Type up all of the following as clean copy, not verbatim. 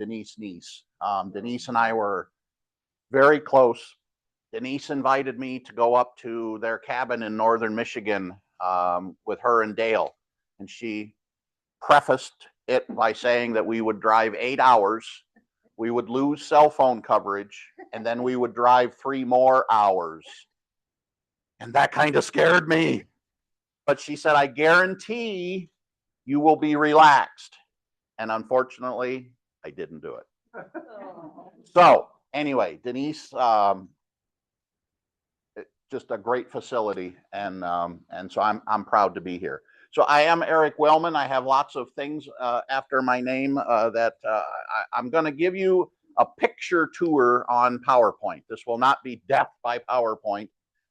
Denise Neese. Denise and I were very close. Denise invited me to go up to their cabin in northern Michigan with her and Dale. And she prefaced it by saying that we would drive 8 hours, we would lose cell phone coverage, and then we would drive 3 more hours. And that kind of scared me. But she said, I guarantee you will be relaxed. And unfortunately, I didn't do it. So anyway, Denise, just a great facility, and so I'm proud to be here. So I am Eric Wellman. I have lots of things after my name that I'm going to give you a picture tour on PowerPoint. This will not be death by PowerPoint,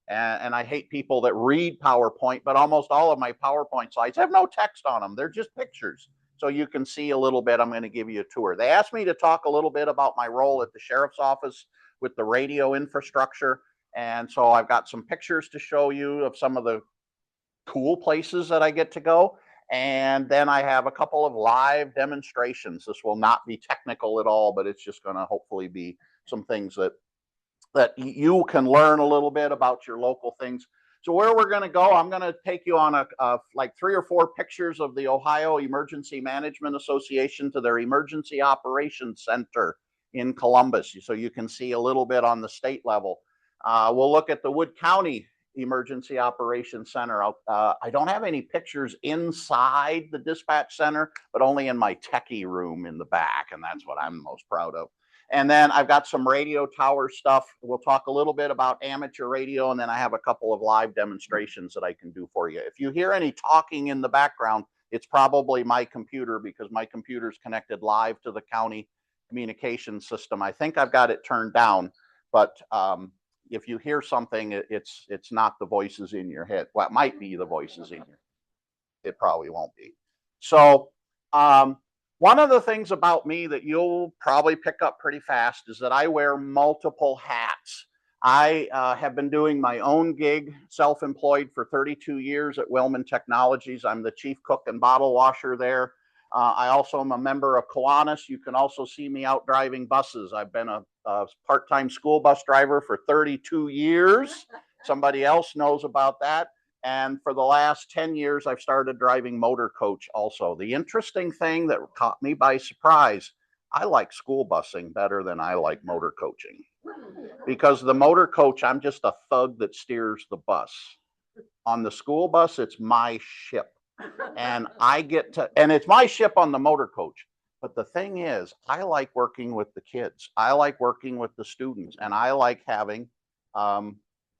and I hate people that read PowerPoint, but almost all of my PowerPoint slides have no text on them. They're just pictures. So you can see a little bit. I'm going to give you a tour. They asked me to talk a little bit about my role at the sheriff's office with the radio infrastructure. And so I've got some pictures to show you of some of the cool places that I get to go. And then I have a couple of live demonstrations. This will not be technical at all, but it's just going to hopefully be some things that you can learn a little bit about your local things. So where we're going to go, I'm going to take you on like 3 or 4 pictures of the Ohio Emergency Management Association to their Emergency Operations Center in Columbus. So you can see a little bit on the state level. We'll look at the Wood County Emergency Operations Center. I don't have any pictures inside the dispatch center, but only in my techie room in the back, and that's what I'm most proud of. And then I've got some radio tower stuff. We'll talk a little bit about amateur radio, and then I have a couple of live demonstrations that I can do for you. If you hear any talking in the background, it's probably my computer, because my computer's connected live to the county communication system. I think I've got it turned down, but if you hear something, it's not the voices in your head. Well, it might be the voices in your. It probably won't be. So one of the things about me that you'll probably pick up pretty fast is that I wear multiple hats. I have been doing my own gig, self-employed, for 32 years at Wellman Technologies. I'm the chief cook and bottle washer there. I also am a member of Kiwanis. You can also see me out driving buses. I've been a part-time school bus driver for 32 years. Somebody else knows about that. And for the last 10 years, I've started driving motor coach also. The interesting thing that caught me by surprise, I like school busing better than I like motor coaching. Because the motor coach, I'm just a thug that steers the bus. On the school bus, it's my ship. And I get to, and it's my ship on the motor coach. But the thing is, I like working with the kids. I like working with the students, and I like having,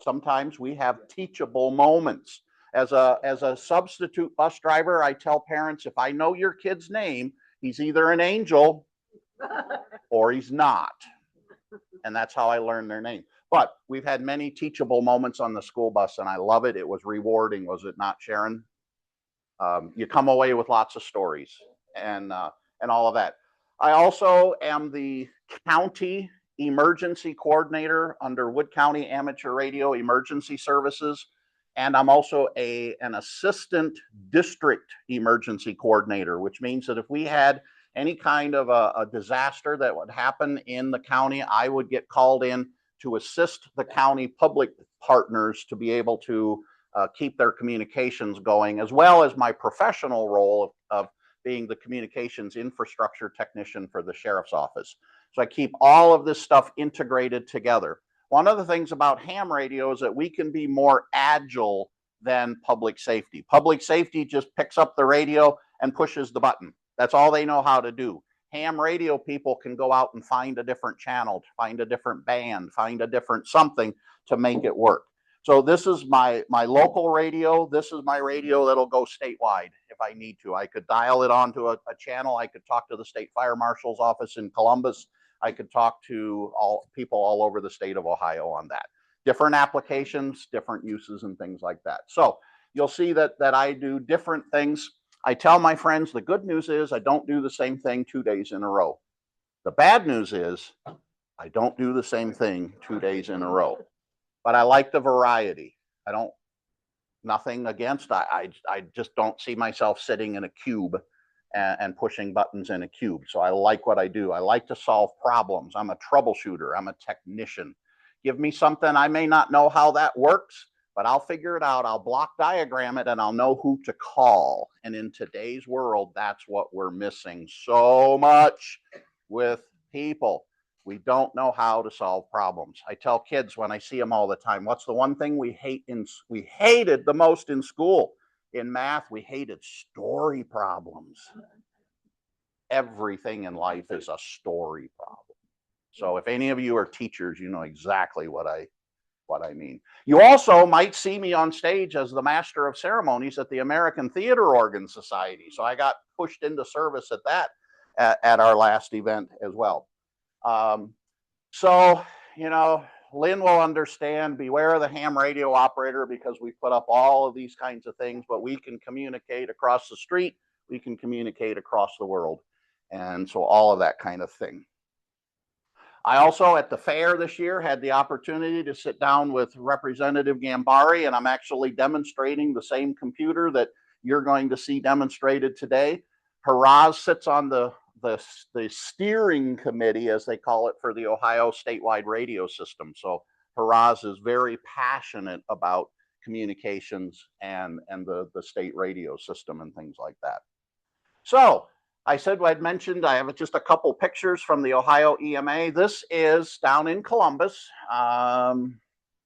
sometimes we have teachable moments. As a substitute bus driver, I tell parents, if I know your kid's name, he's either an angel or he's not. And that's how I learned their name. But we've had many teachable moments on the school bus, and I love it. It was rewarding, was it not, Sharon? You come away with lots of stories and all of that. I also am the county emergency coordinator under Wood County Amateur Radio Emergency Services, and I'm also an assistant district emergency coordinator, which means that if we had any kind of a disaster that would happen in the county, I would get called in to assist the county public partners to be able to keep their communications going, as well as my professional role of being the communications infrastructure technician for the sheriff's office. So I keep all of this stuff integrated together. One of the things about ham radio is that we can be more agile than public safety. Public safety just picks up the radio and pushes the button. That's all they know how to do. Ham radio people can go out and find a different channel, find a different band, find a different something to make it work. So this is my local radio. This is my radio that'll go statewide if I need to. I could dial it onto a channel. I could talk to the state fire marshal's office in Columbus. I could talk to people all over the state of Ohio on that. Different applications, different uses, and things like that. So you'll see that I do different things. I tell my friends, the good news is I don't do the same thing 2 days in a row. The bad news is I don't do the same thing 2 days in a row. But I like the variety. Nothing against, I just don't see myself sitting in a cube and pushing buttons in a cube. So I like what I do. I like to solve problems. I'm a troubleshooter. I'm a technician. Give me something, I may not know how that works, but I'll figure it out. I'll block diagram it and I'll know who to call. And in today's world, that's what we're missing so much with people. We don't know how to solve problems. I tell kids when I see them all the time, what's the one thing we hated the most in school? In math, we hated story problems. Everything in life is a story problem. So if any of you are teachers, you know exactly what I mean. You also might see me on stage as the master of ceremonies at the American Theater Organ Society. So I got pushed into service at that at our last event as well. So, you know, Lynn will understand, beware of the ham radio operator, because we put up all of these kinds of things, but we can communicate across the street, we can communicate across the world. And so all of that kind of thing. I also, at the fair this year, had the opportunity to sit down with Representative Gambari, and I'm actually demonstrating the same computer that you're going to see demonstrated today. Haraz sits on the steering committee, as they call it, for the Ohio statewide radio system. So Haraz is very passionate about communications and the state radio system and things like that. So I said I'd mentioned I have just a couple pictures from the Ohio EMA. This is down in Columbus.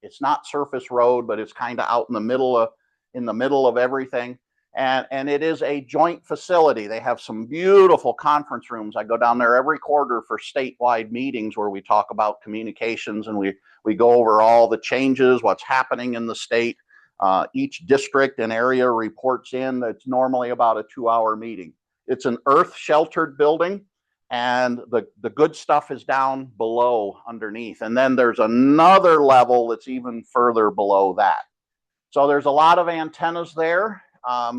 It's not Surface Road, but it's kind of out in the middle of everything. And it is a joint facility. They have some beautiful conference rooms. I go down there every quarter for statewide meetings where we talk about communications, and we go over all the changes, what's happening in the state. Each district and area reports in. It's normally about a 2-hour meeting. It's an earth-sheltered building, and the good stuff is down below underneath. And then there's another level that's even further below that. So there's a lot of antennas there.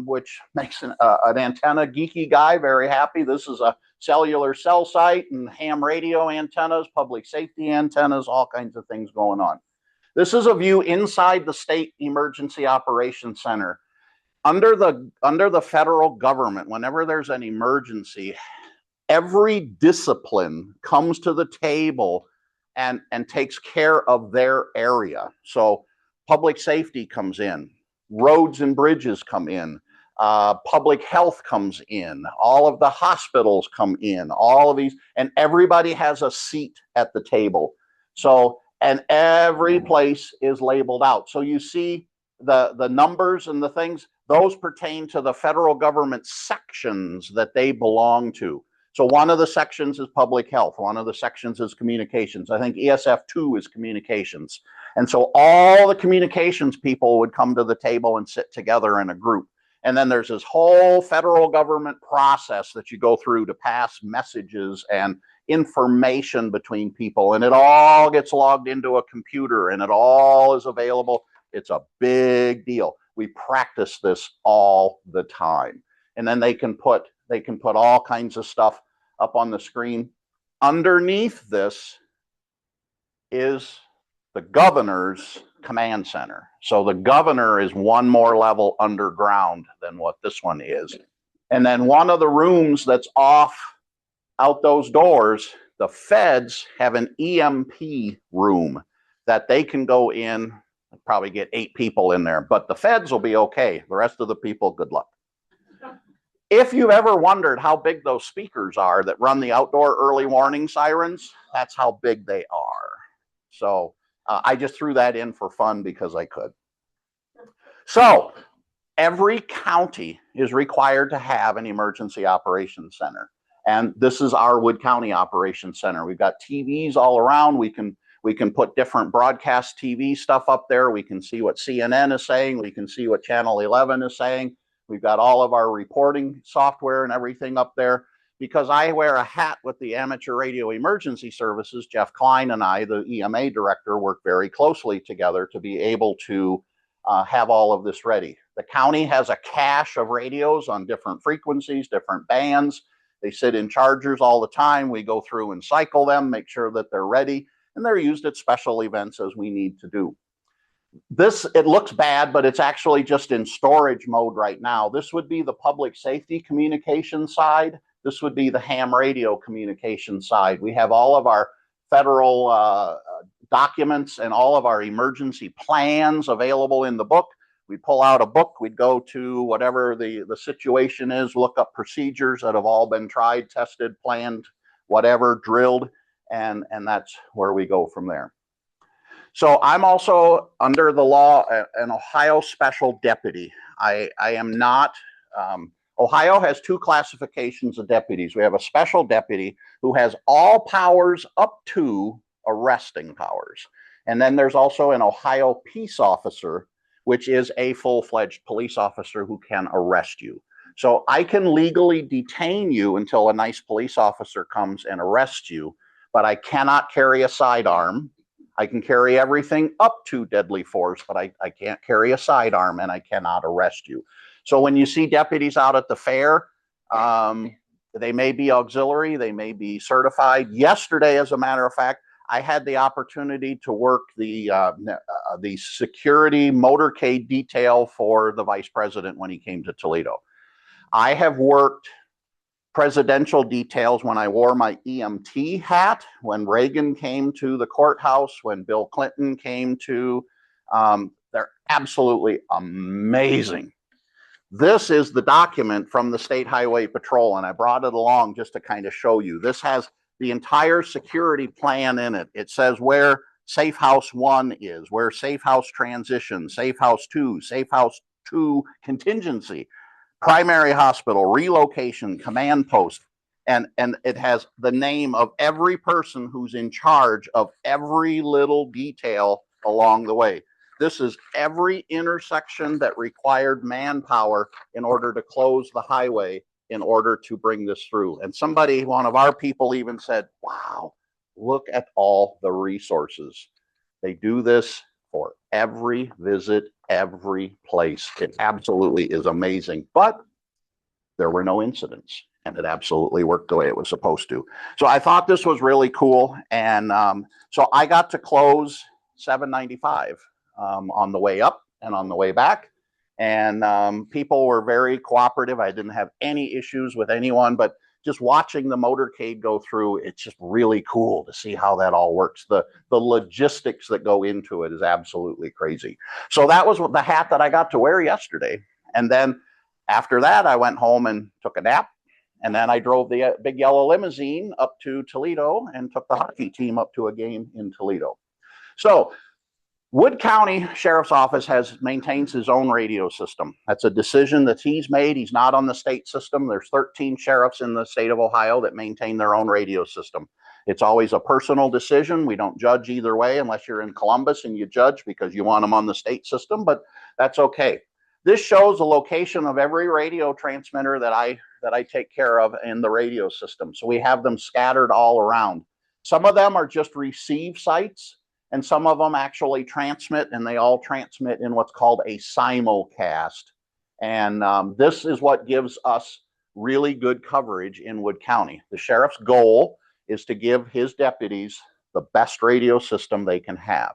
Which makes an antenna geeky guy very happy. This is a cellular cell site and ham radio antennas, public safety antennas, all kinds of things going on. This is a view inside the State Emergency Operations Center. Under the federal government, whenever there's an emergency, every discipline comes to the table and takes care of their area. So public safety comes in. Roads and bridges come in, public health comes in, all of the hospitals come in, all of these, and everybody has a seat at the table. So, and every place is labeled out. So you see the numbers and the things, those pertain to the federal government sections that they belong to. So one of the sections is public health. One of the sections is communications. I think ESF2 is communications. And so all the communications people would come to the table and sit together in a group. And then there's this whole federal government process that you go through to pass messages and information between people. And it all gets logged into a computer and it all is available. It's a big deal. We practice this all the time. And then they can put all kinds of stuff up on the screen. Underneath this is the governor's command center. So the governor is one more level underground than what this one is. And then one of the rooms that's off out those doors, the feds have an EMP room that they can go in, probably get 8 people in there, but the feds will be okay. The rest of the people, good luck. If you've ever wondered how big those speakers are that run the outdoor early warning sirens, that's how big they are. So I just threw that in for fun because I could. So every county is required to have an emergency operations center. And this is our Wood County Operations Center. We've got TVs all around. We can put different broadcast TV stuff up there. We can see what CNN is saying. We can see what Channel 11 is saying. We've got all of our reporting software and everything up there. Because I wear a hat with the Amateur Radio Emergency Services, Jeff Klein and I, the EMA director, work very closely together to be able to have all of this ready. The county has a cache of radios on different frequencies, different bands. They sit in chargers all the time. We go through and cycle them, make sure that they're ready, and they're used at special events as we need to do. This, it looks bad, but it's actually just in storage mode right now. This would be the public safety communication side. This would be the ham radio communication side. We have all of our federal documents and all of our emergency plans available in the book. We'd pull out a book, we'd go to whatever the situation is, look up procedures that have all been tried, tested, planned, whatever, drilled, and that's where we go from there. So I'm also, under the law, an Ohio special deputy. I am not, Ohio has two classifications of deputies. We have a special deputy who has all powers up to arresting powers. And then there's also an Ohio peace officer, which is a full-fledged police officer who can arrest you. So I can legally detain you until a nice police officer comes and arrests you, but I cannot carry a sidearm. I can carry everything up to deadly force, but I can't carry a sidearm, and I cannot arrest you. So when you see deputies out at the fair, they may be auxiliary, they may be certified. Yesterday, as a matter of fact, I had the opportunity to work the security motorcade detail for the vice president when he came to Toledo. I have worked presidential details when I wore my EMT hat, when Reagan came to the courthouse, when Bill Clinton came to, they're absolutely amazing. This is the document from the State Highway Patrol, and I brought it along just to kind of show you. This has the entire security plan in it. It says where Safe House 1 is, where Safe House Transition, Safe House 2, Safe House 2 Contingency, Primary Hospital, Relocation, Command Post, and it has the name of every person who's in charge of every little detail along the way. This is every intersection that required manpower in order to close the highway in order to bring this through. And somebody, one of our people even said, wow, look at all the resources. They do this for every visit, every place. It absolutely is amazing, but there were no incidents, and it absolutely worked the way it was supposed to. So I thought this was really cool. And so I got to close 795 on the way up and on the way back. And people were very cooperative. I didn't have any issues with anyone, but just watching the motorcade go through, it's just really cool to see how that all works. The logistics that go into it is absolutely crazy. So that was the hat that I got to wear yesterday. And then after that, I went home and took a nap. And then I drove the big yellow limousine up to Toledo and took the hockey team up to a game in Toledo. So Wood County Sheriff's Office maintains his own radio system. That's a decision that he's made. He's not on the state system. There's 13 sheriffs in the state of Ohio that maintain their own radio system. It's always a personal decision. We don't judge either way unless you're in Columbus and you judge because you want them on the state system, but that's okay. This shows the location of every radio transmitter that I take care of in the radio system. So we have them scattered all around. Some of them are just receive sites, and some of them actually transmit, and they all transmit in what's called a simulcast. And this is what gives us really good coverage in Wood County. The sheriff's goal is to give his deputies the best radio system they can have.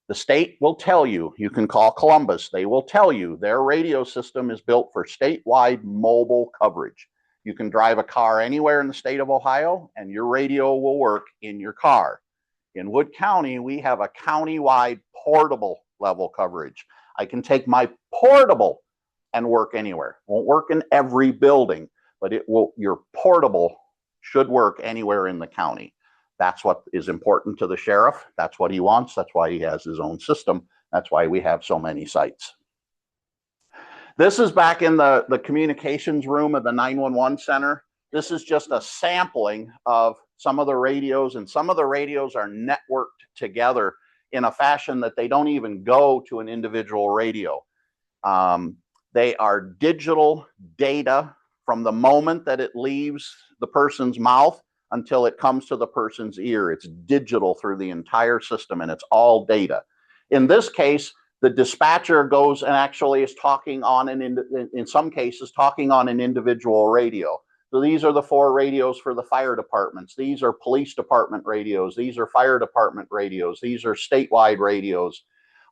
The state will tell you, you can call Columbus, they will tell you their radio system is built for statewide mobile coverage. You can drive a car anywhere in the state of Ohio, and your radio will work in your car. In Wood County, we have a countywide portable level coverage. I can take my portable and work anywhere. Won't work in every building, but it will. Your portable should work anywhere in the county. That's what is important to the sheriff. That's what he wants. That's why he has his own system. That's why we have so many sites. This is back in the communications room of the 911 center. This is just a sampling of some of the radios, and some of the radios are networked together in a fashion that they don't even go to an individual radio. They are digital data from the moment that it leaves the person's mouth until it comes to the person's ear. It's digital through the entire system, and it's all data. In this case, the dispatcher goes and actually is talking on in some cases, talking on an individual radio. So these are the 4 radios for the fire departments. These are police department radios. These are fire department radios. These are statewide radios.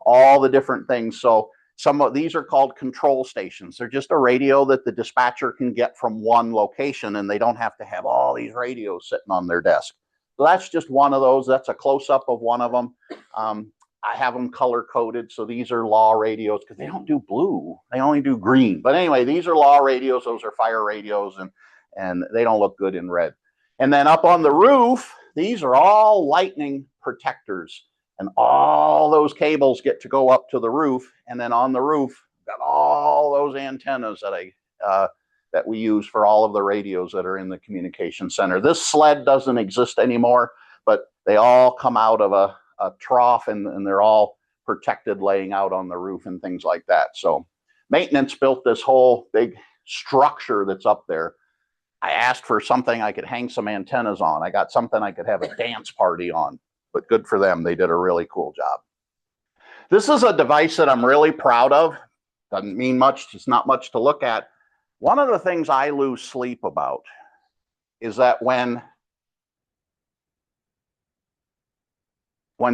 all the different things. So some of these are called control stations. They're just a radio that the dispatcher can get from one location, and they don't have to have all these radios sitting on their desk. So that's just one of those. That's a close-up of one of them. I have them color-coded, so these are law radios because they don't do blue. They only do green. But anyway, these are law radios. Those are fire radios, and they don't look good in red. And then up on the roof, these are all lightning protectors. And all those cables get to go up to the roof. And then on the roof, got all those antennas that we use for all of the radios that are in the communication center. This sled doesn't exist anymore, but they all come out of a trough, and they're all protected laying out on the roof and things like that. So maintenance built this whole big structure that's up there. I asked for something I could hang some antennas on. I got something I could have a dance party on, but good for them. They did a really cool job. This is a device that I'm really proud of. Doesn't mean much. It's not much to look at. One of the things I lose sleep about is that when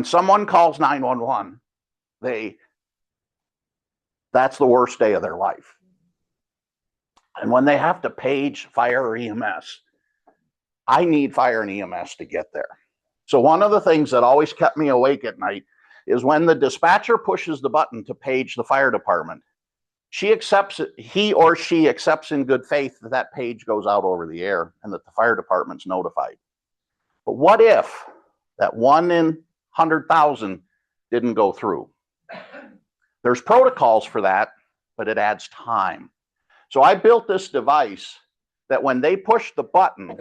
someone calls 911, that's the worst day of their life. And when they have to page fire or EMS, I need fire and EMS to get there. So one of the things that always kept me awake at night is when the dispatcher pushes the button to page the fire department, he or she accepts in good faith that that page goes out over the air and that the fire department's notified. But what if that 1 in 100,000 didn't go through? There's protocols for that, but it adds time. So I built this device that when they push the button,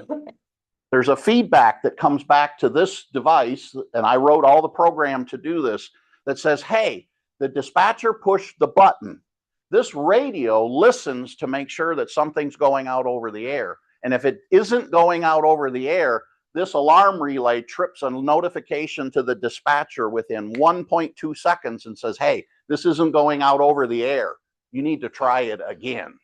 there's a feedback that comes back to this device, and I wrote all the program to do this, that says, hey, the dispatcher pushed the button. This radio listens to make sure that something's going out over the air. And if it isn't going out over the air, this alarm relay trips a notification to the dispatcher within 1.2 seconds and says, hey, this isn't going out over the air. You need to try it again.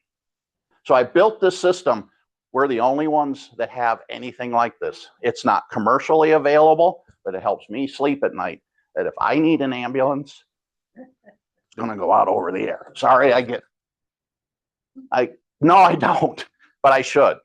So I built this system. We're the only ones that have anything like this. It's not commercially available, but it helps me sleep at night. That if I need an ambulance, it's going to go out over the air. Sorry, no, I don't, but I should.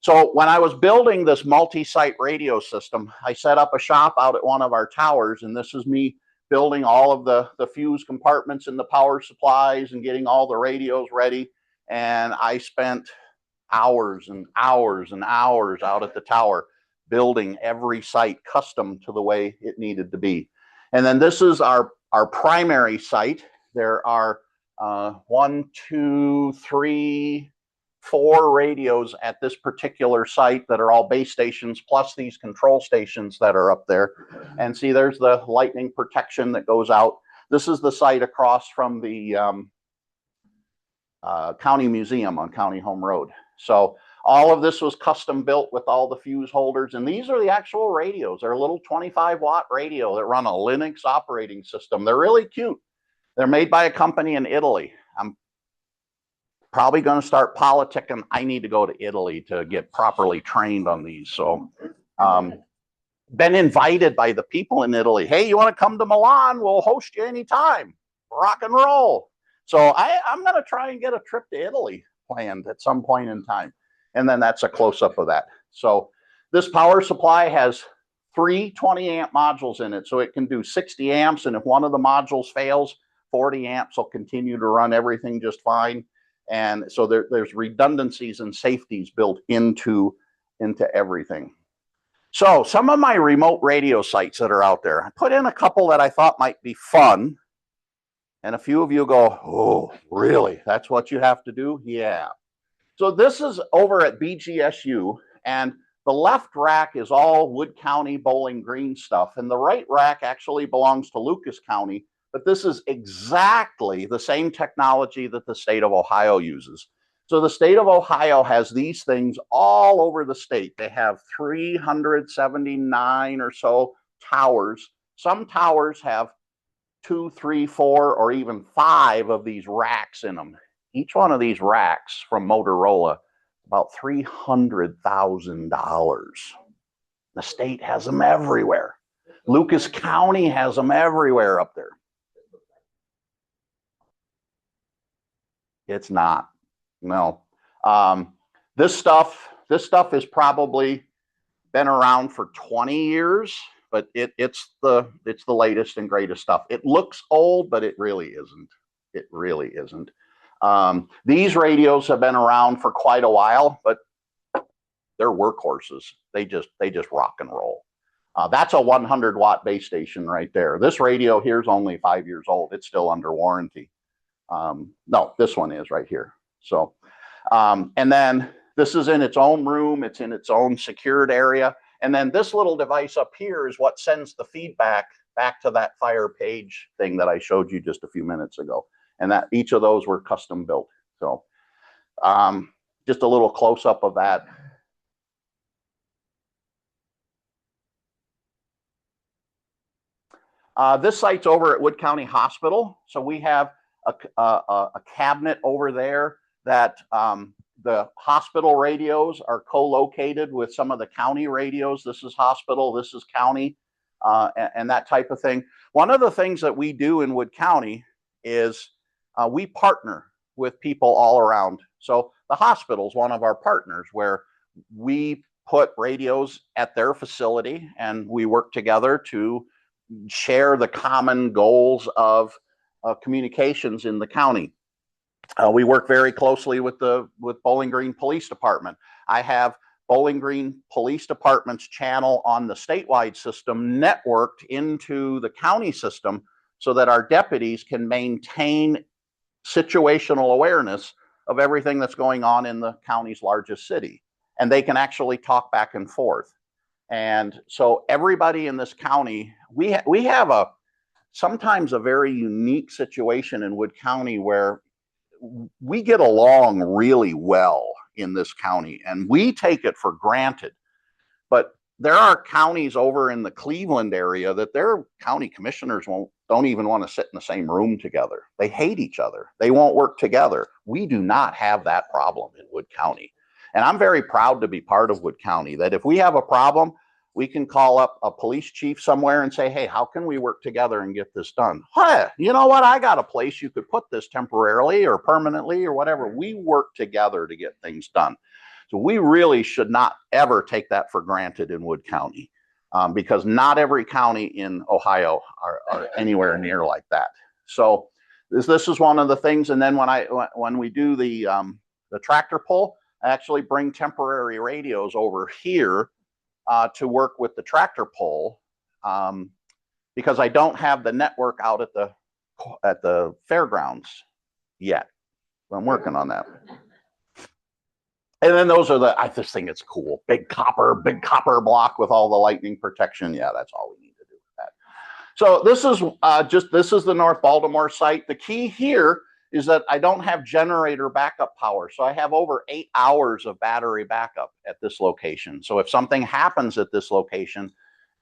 So when I was building this multi-site radio system, I set up a shop out at one of our towers, and this is me building all of the fuse compartments and the power supplies and getting all the radios ready. And I spent hours and hours and hours out at the tower building every site custom to the way it needed to be. And then this is our primary site. There are 1, 2, 3, 4 radios at this particular site that are all base stations, plus these control stations that are up there. And see, there's the lightning protection that goes out. This is the site across from the County Museum on County Home Road. So all of this was custom built with all the fuse holders. And these are the actual radios. They're a little 25-watt radio that run a Linux operating system. They're really cute. They're made by a company in Italy. I'm probably going to start politicking. I need to go to Italy to get properly trained on these. So been invited by the people in Italy. Hey, you want to come to Milan? We'll host you anytime. Rock and roll. So I'm going to try and get a trip to Italy planned at some point in time. And then that's a close-up of that. So this power supply has 3 20-amp modules in it. So it can do 60 amps. And if one of the modules fails, 40 amps will continue to run everything just fine. And so there's redundancies and safeties built into everything. So some of my remote radio sites that are out there, I put in a couple that I thought might be fun. And a few of you go, oh, really? That's what you have to do? Yeah. So this is over at BGSU, and the left rack is all Wood County, Bowling Green stuff, and the right rack actually belongs to Lucas County, but this is exactly the same technology that the state of Ohio uses. So the state of Ohio has these things all over the state. They have 379 or so towers. Some towers have 2, 3, 4, or even 5 of these racks in them. Each one of these racks from Motorola, about $300,000. The state has them everywhere. Lucas County has them everywhere up there. It's not. No. This stuff has probably been around for 20 years, but it's the latest and greatest stuff. It looks old, but it really isn't. It really isn't. These radios have been around for quite a while, but they're workhorses. They just rock and roll. That's a 100-watt base station right there. This radio here is only 5 years old. It's still under warranty. No, this one is right here. So, and then this is in its own room. It's in its own secured area. And then this little device up here is what sends the feedback back to that fire page thing that I showed you just a few minutes ago. And that each of those were custom built. So, just a little close up of that. This site's over at Wood County Hospital. So we have a cabinet over there that the hospital radios are co-located with some of the county radios. This is hospital, this is county, and that type of thing. One of the things that we do in Wood County is we partner with people all around. So the hospital is one of our partners where we put radios at their facility and we work together to share the common goals of communications in the county. We work very closely with Bowling Green Police Department. I have Bowling Green Police Department's channel on the statewide system networked into the county system so that our deputies can maintain situational awareness of everything that's going on in the county's largest city. And they can actually talk back and forth. And so everybody in this county, we have sometimes a very unique situation in Wood County where we get along really well in this county and we take it for granted. But there are counties over in the Cleveland area that their county commissioners don't even want to sit in the same room together. They hate each other. They won't work together. We do not have that problem in Wood County. And I'm very proud to be part of Wood County, that if we have a problem, we can call up a police chief somewhere and say, hey, how can we work together and get this done? Hey, you know what? I got a place you could put this temporarily or permanently or whatever. We work together to get things done. So we really should not ever take that for granted in Wood County, because not every county in Ohio are anywhere near like that. So this is one of the things. And then when we do the tractor pull, I actually bring temporary radios over here to work with the tractor pull, because I don't have the network out at the fairgrounds yet. I'm working on that. And then those are I just think it's cool. Big copper block with all the lightning protection. Yeah, that's all we need to do with that. So this is the North Baltimore site. The key here is that I don't have generator backup power. So I have over 8 hours of battery backup at this location. So if something happens at this location,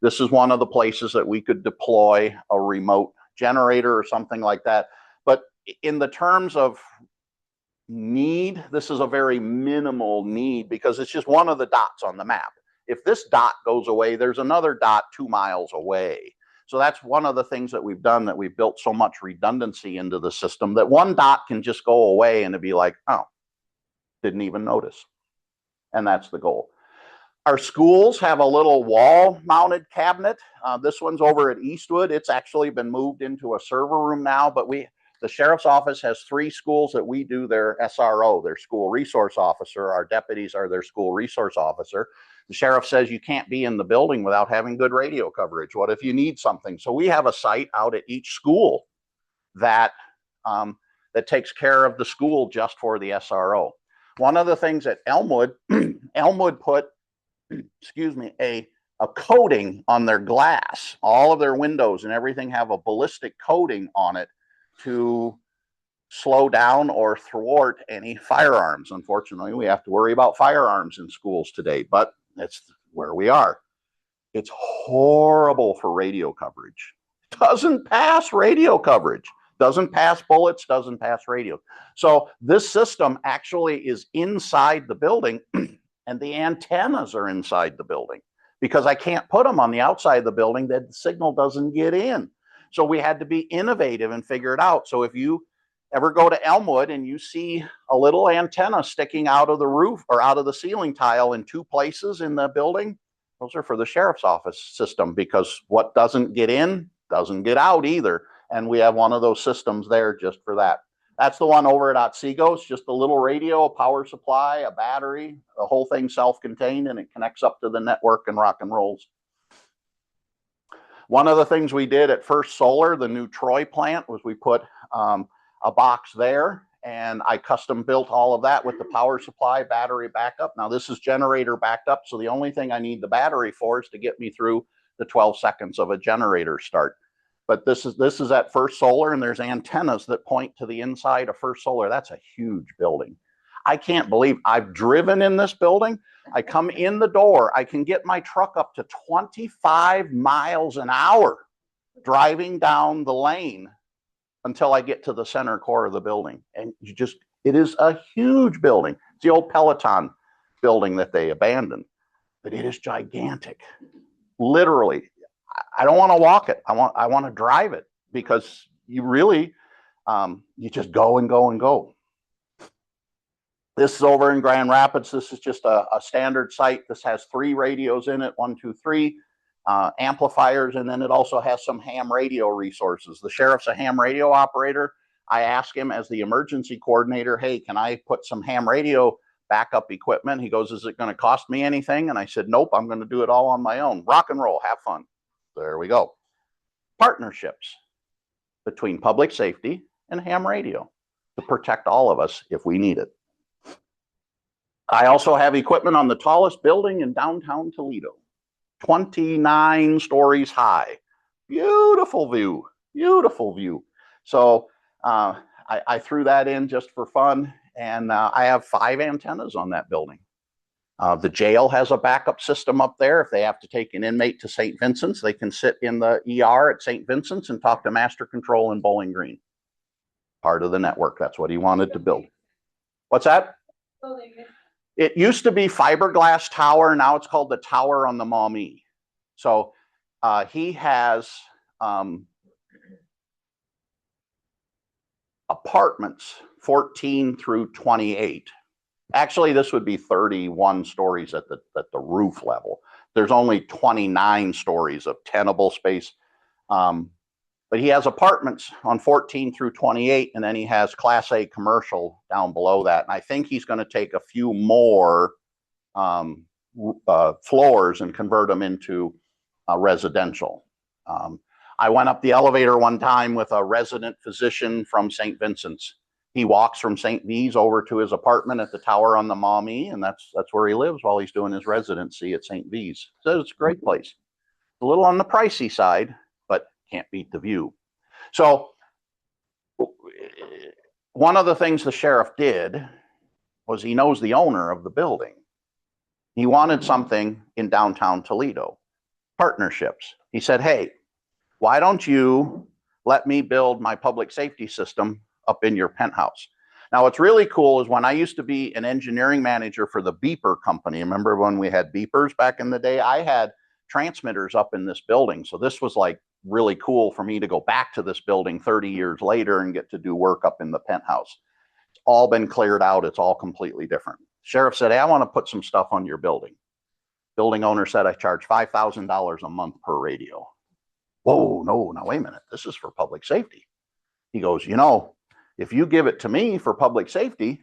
this is one of the places that we could deploy a remote generator or something like that. But in the terms of need, this is a very minimal need because it's just one of the dots on the map. If this dot goes away, there's another dot 2 miles away. So that's one of the things that we've done, that we've built so much redundancy into the system that one dot can just go away and it'd be like, oh, didn't even notice. And that's the goal. Our schools have a little wall mounted cabinet. This one's over at Eastwood. It's actually been moved into a server room now, but the sheriff's office has 3 schools that we do their SRO, their school resource officer. Our deputies are their school resource officer. The sheriff says you can't be in the building without having good radio coverage. What if you need something? So we have a site out at each school that takes care of the school just for the SRO. One of the things at Elmwood, Elmwood put, excuse me, a coating on their glass. All of their windows and everything have a ballistic coating on it to slow down or thwart any firearms. Unfortunately, we have to worry about firearms in schools today, but that's where we are. It's horrible for radio coverage. Doesn't pass radio coverage. Doesn't pass bullets, doesn't pass radio. So this system actually is inside the building and the antennas are inside the building. because I can't put them on the outside of the building that the signal doesn't get in. So we had to be innovative and figure it out. So if you ever go to Elmwood and you see a little antenna sticking out of the roof or out of the ceiling tile in two places in the building, those are for the sheriff's office system, because what doesn't get in doesn't get out either. And we have one of those systems there just for that. That's the one over at Otsego. It's just a little radio, a power supply, a battery, the whole thing self-contained, and it connects up to the network and rock and rolls. One of the things we did at First Solar, the new Troy plant, was we put a box there, and I custom built all of that with the power supply, battery backup. Now this is generator backed up, so the only thing I need the battery for is to get me through the 12 seconds of a generator start. But this is at First Solar, and there's antennas that point to the inside of First Solar. That's a huge building. I can't believe I've driven in this building. I come in the door, I can get my truck up to 25 miles an hour driving down the lane until I get to the center core of the building. And it is a huge building. It's the old Peloton building that they abandoned, but it is gigantic. Literally, I don't want to walk it. I want to drive it, because you really, you just go and go and go. This is over in Grand Rapids. This is just a standard site. This has 3 radios in it, 1, 2, 3 amplifiers, and then it also has some ham radio resources. The sheriff's a ham radio operator. I asked him as the emergency coordinator, hey, can I put some ham radio backup equipment? He goes, is it going to cost me anything? And I said, nope, I'm going to do it all on my own. Rock and roll, have fun. There we go. Partnerships between public safety and ham radio to protect all of us if we need it. I also have equipment on the tallest building in downtown Toledo, 29 stories high. Beautiful view, beautiful view. So I threw that in just for fun, and I have 5 antennas on that building. The jail has a backup system up there. If they have to take an inmate to St. Vincent's, they can sit in the ER at St. Vincent's and talk to Master Control in Bowling Green. Part of the network. That's what he wanted to build. What's that? It used to be Fiberglass Tower. Now it's called the Tower on the Maumee. So he has apartments 14 through 28. Actually, this would be 31 stories at the roof level. There's only 29 stories of tenable space. But he has apartments on 14 through 28, and then he has Class A commercial down below that. And I think he's going to take a few more floors and convert them into residential. I went up the elevator one time with a resident physician from St. Vincent's. He walks from St. V's over to his apartment at the Tower on the Maumee, and that's where he lives while he's doing his residency at St. V's. So it's a great place. A little on the pricey side, but can't beat the view. So one of the things the sheriff did was he knows the owner of the building. He wanted something in downtown Toledo, partnerships. He said, hey, why don't you let me build my public safety system up in your penthouse? Now, what's really cool is when I used to be an engineering manager for the beeper company, remember when we had beepers back in the day? I had transmitters up in this building. So this was like really cool for me to go back to this building 30 years later and get to do work up in the penthouse. It's all been cleared out. It's all completely different. Sheriff said, hey, I want to put some stuff on your building. Building owner said, I charge $5,000 a month per radio. Whoa, no, now wait a minute. This is for public safety. He goes, you know, if you give it to me for public safety,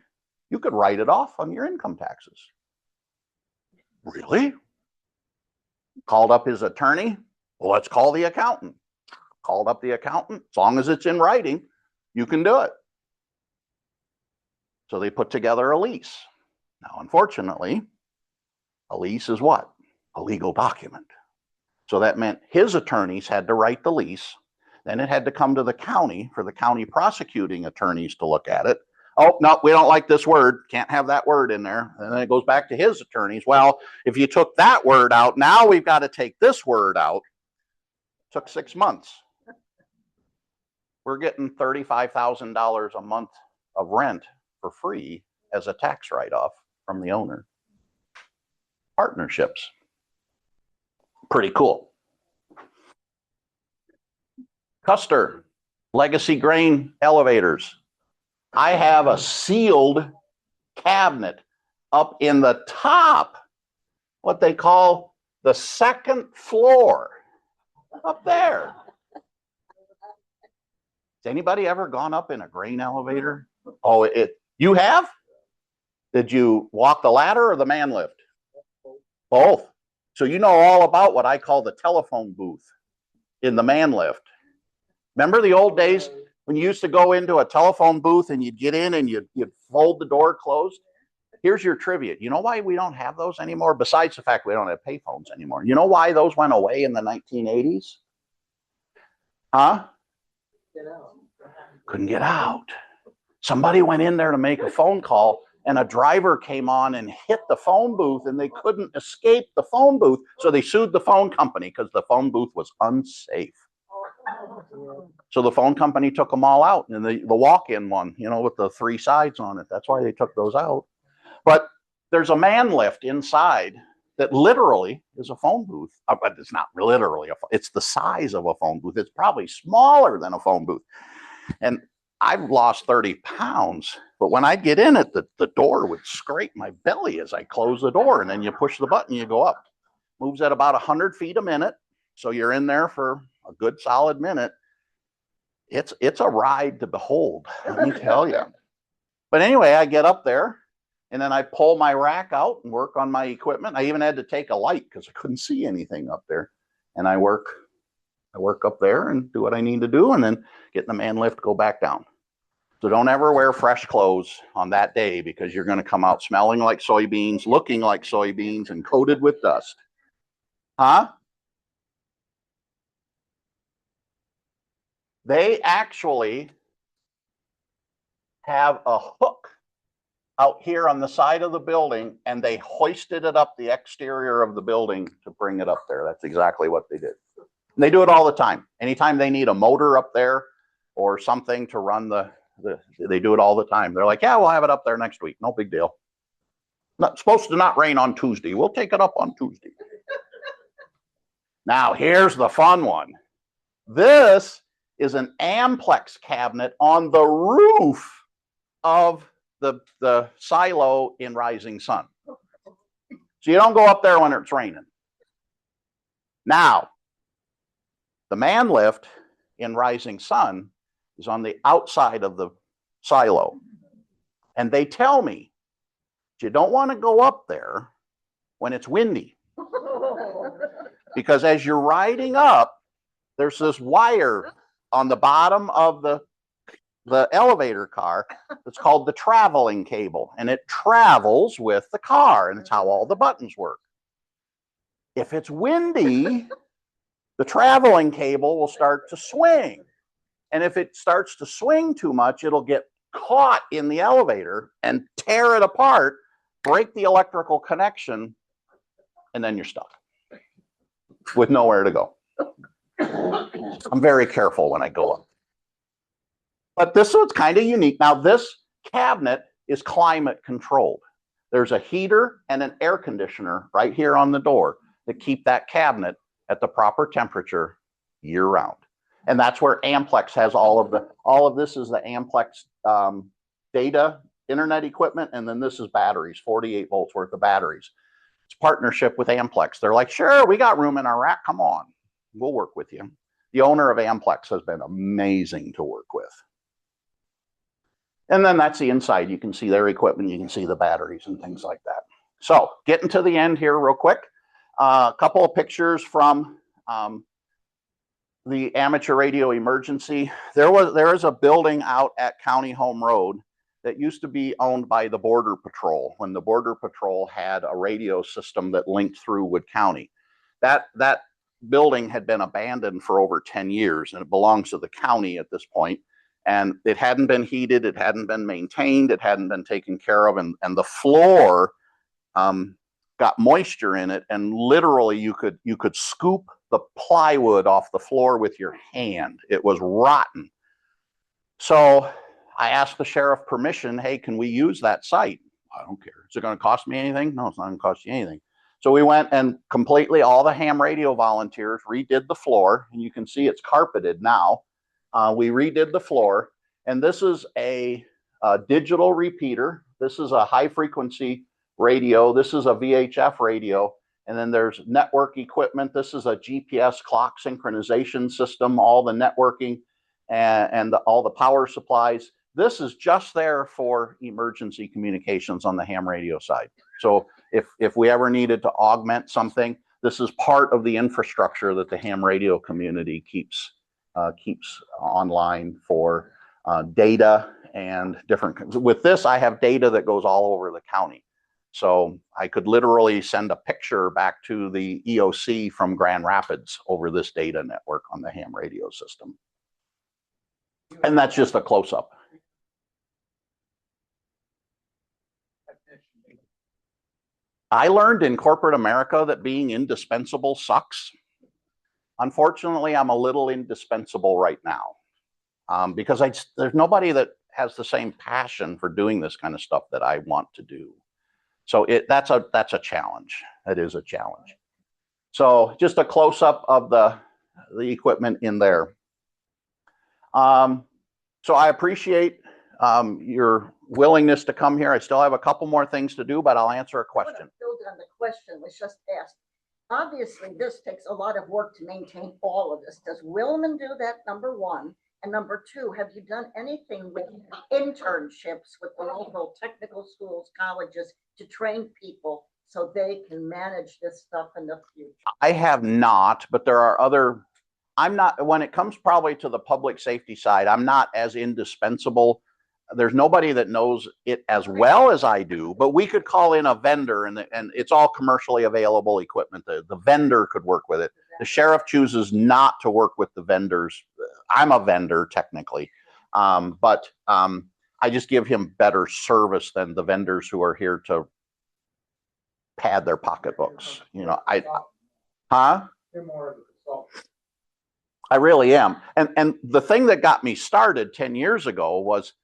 you could write it off on your income taxes. Really? Called up his attorney. Well, let's call the accountant. Called up the accountant. As long as it's in writing, you can do it. So they put together a lease. Now, unfortunately, a lease is what? A legal document. So that meant his attorneys had to write the lease. Then it had to come to the county for the county prosecuting attorneys to look at it. Oh, no, we don't like this word. Can't have that word in there. And then it goes back to his attorneys. Well, if you took that word out, now we've got to take this word out. Took 6 months. We're getting $35,000 a month of rent for free as a tax write-off from the owner. Partnerships. Pretty cool. Custer, Legacy Grain elevators. I have a sealed cabinet up in the top, what they call the second floor, up there. Has anybody ever gone up in a grain elevator? Oh, you have? Did you walk the ladder or the man lift? Both. So you know all about what I call the telephone booth in the man lift. Remember the old days when you used to go into a telephone booth and you'd get in and you'd fold the door closed? Here's your trivia. You know why we don't have those anymore? Besides the fact we don't have payphones anymore. You know why those went away in the 1980s? Huh? Couldn't get out. Somebody went in there to make a phone call and a driver came on and hit the phone booth and they couldn't escape the phone booth. So they sued the phone company because the phone booth was unsafe. So the phone company took them all out, and the walk-in one, you know, with the 3 sides on it. That's why they took those out. But there's a man lift inside that literally is a phone booth. But it's not literally it's the size of a phone booth. It's probably smaller than a phone booth. And I've lost 30 pounds, but when I get in it, the door would scrape my belly as I close the door, and then you push the button, you go up. Moves at about 100 feet a minute. So you're in there for a good solid minute. It's a ride to behold, let me tell you. But anyway, I get up there and then I pull my rack out and work on my equipment. I even had to take a light because I couldn't see anything up there. And I work up there and do what I need to do, and then get in the man lift, go back down. So don't ever wear fresh clothes on that day because you're going to come out smelling like soybeans, looking like soybeans, and coated with dust. Huh? They actually have a hook out here on the side of the building, and they hoisted it up the exterior of the building to bring it up there. That's exactly what they did. And they do it all the time. Anytime they need a motor up there or something to run they do it all the time. They're like, yeah, we'll have it up there next week. No big deal. Not supposed to not rain on Tuesday. We'll take it up on Tuesday. Now, here's the fun one. This is an Amplex cabinet on the roof of the silo in Rising Sun. So you don't go up there when it's raining. Now, the man lift in Rising Sun is on the outside of the silo. And they tell me you don't want to go up there when it's windy. Because as you're riding up, there's this wire on the bottom of the elevator car that's called the traveling cable, and it travels with the car, and it's how all the buttons work. If it's windy, the traveling cable will start to swing, and if it starts to swing too much, it'll get caught in the elevator and tear it apart, break the electrical connection, and then you're stuck with nowhere to go. I'm very careful when I go up. But this one's kind of unique. Now, this cabinet is climate controlled. There's a heater and an air conditioner right here on the door that keep that cabinet at the proper temperature year round. And that's where Amplex has all of this is the Amplex data internet equipment, and then this is batteries, 48 volts worth of batteries. It's partnership with Amplex. They're like, sure, we got room in our rack. Come on, we'll work with you. The owner of Amplex has been amazing to work with. And then that's the inside. You can see their equipment. You can see the batteries and things like that. So getting to the end here real quick. A couple of pictures from the amateur radio emergency. There is a building out at County Home Road that used to be owned by the Border Patrol when the Border Patrol had a radio system that linked through Wood County. That building had been abandoned for over 10 years, and it belongs to the county at this point. And it hadn't been heated, it hadn't been maintained, it hadn't been taken care of, and the floor got moisture in it, and literally you could scoop the plywood off the floor with your hand. It was rotten. So I asked the sheriff permission. Hey, can we use that site? I don't care. Is it going to cost me anything? No, it's not going to cost you anything. So we went and completely, all the ham radio volunteers redid the floor, and you can see it's carpeted now. We redid the floor, and this is a digital repeater. This is a high frequency radio. This is a VHF radio. And then there's network equipment. This is a GPS clock synchronization system, all the networking and all the power supplies. This is just there for emergency communications on the ham radio side. So if we ever needed to augment something, this is part of the infrastructure that the ham radio community keeps online for data and different. With this, I have data that goes all over the county. So I could literally send a picture back to the EOC from Grand Rapids over this data network on the ham radio system. And that's just a close-up. I learned in corporate America that being indispensable sucks. Unfortunately, I'm a little indispensable right now because there's nobody that has the same passion for doing this kind of stuff that I want to do. So that's a challenge. It is a challenge. So just a close-up of the equipment in there. So I appreciate your willingness to come here. I still have a couple more things to do, but I'll answer a question. I want to build on the question was just asked. Obviously, this takes a lot of work to maintain all of this. Does Willman do that, number one? And number two, have you done anything with internships with the local technical schools, colleges to train people so they can manage this stuff in the future? I have not, but there are other, I'm not, when it comes probably to the public safety side, I'm not as indispensable. There's nobody that knows it as well as I do, but we could call in a vendor and it's all commercially available equipment. The vendor could work with it. The sheriff chooses not to work with the vendors. I'm a vendor technically, but I just give him better service than the vendors who are here to pad their pocketbooks. You know, You're more of a consultant. I really am. And the thing that got me started 10 years ago was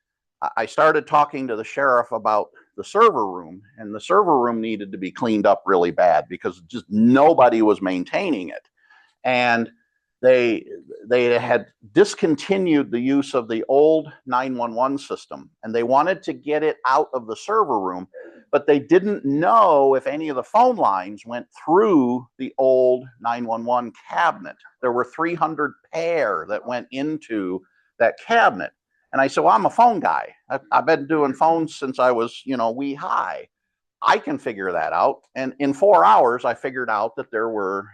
I started talking to the sheriff about the server room, and the server room needed to be cleaned up really bad because just nobody was maintaining it. And they had discontinued the use of the old 911 system, and they wanted to get it out of the server room, but they didn't know if any of the phone lines went through the old 911 cabinet. There were 300 pair that went into that cabinet. And I said, well, I'm a phone guy. I've been doing phones since I was, wee high. I can figure that out. And in 4 hours, I figured out that there were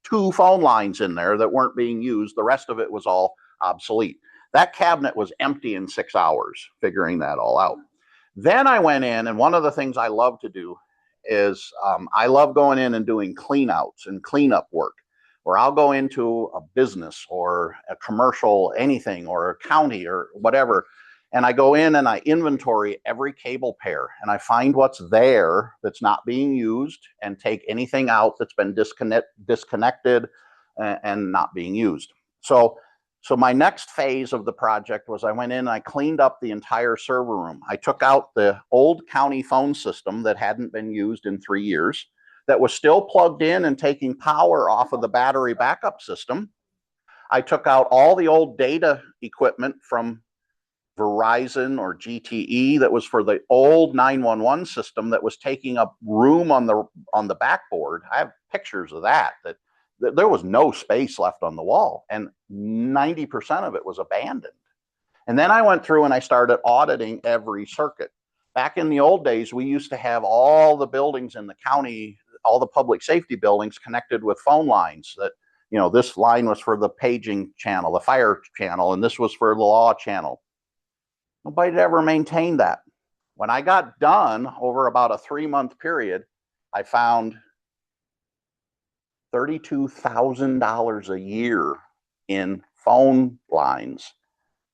2 phone lines in there that weren't being used. The rest of it was all obsolete. That cabinet was empty in 6 hours, figuring that all out. Then I went in, and one of the things I love to do is I love going in and doing cleanouts and cleanup work, where I'll go into a business or a commercial, anything, or a county or whatever, and I go in and I inventory every cable pair, and I find what's there that's not being used and take anything out that's been disconnected and not being used. So my next phase of the project was I went in and I cleaned up the entire server room. I took out the old county phone system that hadn't been used in 3 years, that was still plugged in and taking power off of the battery backup system. I took out all the old data equipment from Verizon or GTE that was for the old 911 system that was taking up room on the backboard. I have pictures of that there was no space left on the wall, and 90% of it was abandoned. And then I went through and I started auditing every circuit. Back in the old days, we used to have all the buildings in the county, all the public safety buildings connected with phone lines that, this line was for the paging channel, the fire channel, and this was for the law channel. Nobody had ever maintained that. When I got done over about a 3-month period, I found $32,000 a year in phone lines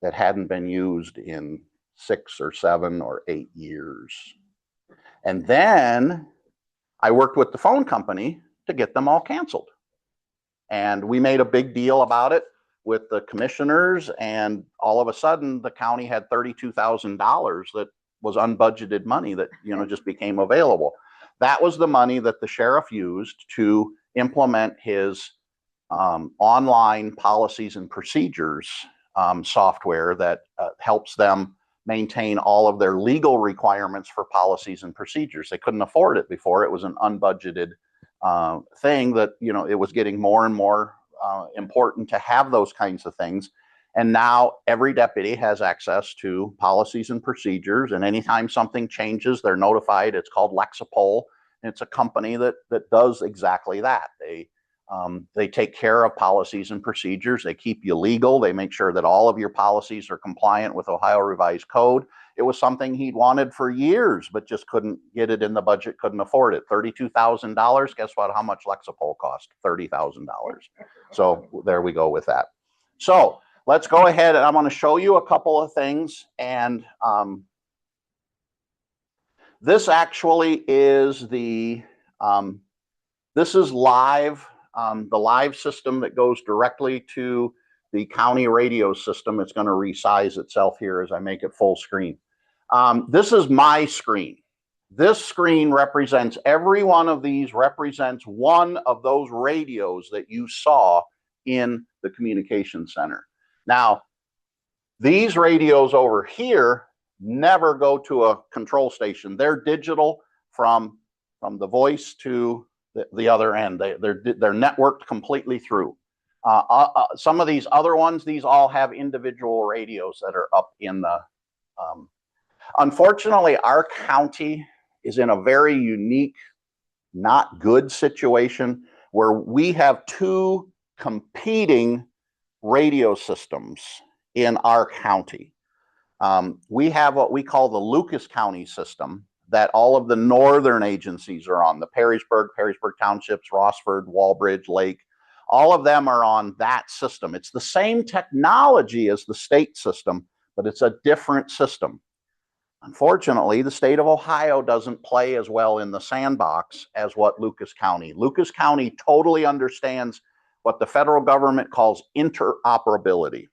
that hadn't been used in 6 or 7 or 8 years. And then I worked with the phone company to get them all canceled. And we made a big deal about it with the commissioners, and all of a sudden the county had $32,000 that was unbudgeted money that just became available. That was the money that the sheriff used to implement his online policies and procedures software that helps them maintain all of their legal requirements for policies and procedures. They couldn't afford it before. It was an unbudgeted thing that, you know, it was getting more and more important to have those kinds of things. And now every deputy has access to policies and procedures. And anytime something changes, they're notified. It's called Lexipol. And it's a company that does exactly that. They take care of policies and procedures. They keep you legal. They make sure that all of your policies are compliant with Ohio Revised Code. It was something he'd wanted for years, but just couldn't get it in the budget, couldn't afford it. $32,000. Guess what? How much Lexipol cost? $30,000. So there we go with that. So let's go ahead and I'm going to show you a couple of things. And this actually is the, this is live. The live system that goes directly to the county radio system. It's going to resize itself here as I make it full screen. This is my screen. This screen represents, every one of these represents one of those radios that you saw in the communication center. Now, these radios over here never go to a control station. They're digital from the voice to the other end. They're networked completely through. Some of these other ones, these all have individual radios that are up in the, unfortunately, our county is in a very unique, not good situation where we have two competing radio systems in our county. We have what we call the Lucas County system that all of the northern agencies are on, the Perrysburg Townships, Rossford, Walbridge, Lake, all of them are on that system. It's the same technology as the state system, but it's a different system. Unfortunately, the state of Ohio doesn't play as well in the sandbox as what Lucas County. Lucas County totally understands what the federal government calls interoperability.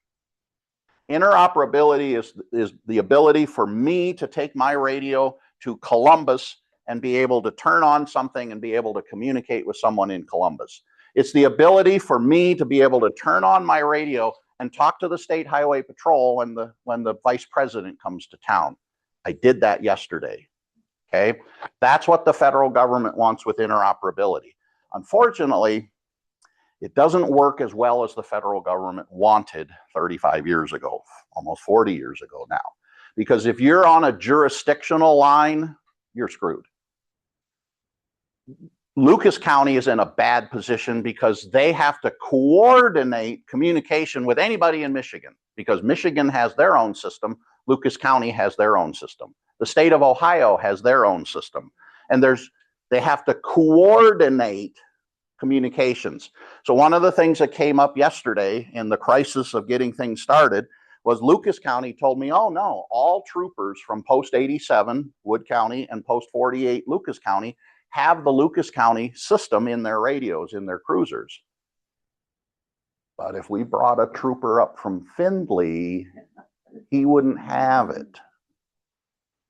Interoperability is the ability for me to take my radio to Columbus and be able to turn on something and be able to communicate with someone in Columbus. It's the ability for me to be able to turn on my radio and talk to the State Highway Patrol when the vice president comes to town. I did that yesterday. Okay, that's what the federal government wants with interoperability. Unfortunately, it doesn't work as well as the federal government wanted 35 years ago, almost 40 years ago now. Because if you're on a jurisdictional line, you're screwed. Lucas County is in a bad position because they have to coordinate communication with anybody in Michigan, because Michigan has their own system, Lucas County has their own system. The state of Ohio has their own system. And they have to coordinate communications. So one of the things that came up yesterday in the crisis of getting things started was Lucas County told me, oh no, all troopers from Post 87, Wood County, and Post 48, Lucas County, have the Lucas County system in their radios, in their cruisers. But if we brought a trooper up from Findlay, he wouldn't have it.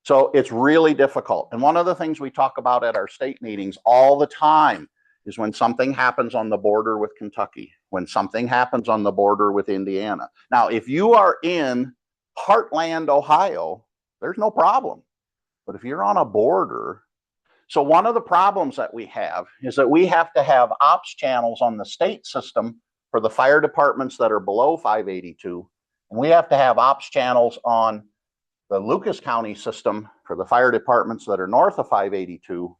So it's really difficult. And one of the things we talk about at our state meetings all the time is when something happens on the border with Kentucky, when something happens on the border with Indiana. Now, if you are in Heartland, Ohio, there's no problem. But if you're on a border, so one of the problems that we have is that we have to have ops channels on the state system for the fire departments that are below 582. And we have to have ops channels on the Lucas County system for the fire departments that are north of 582.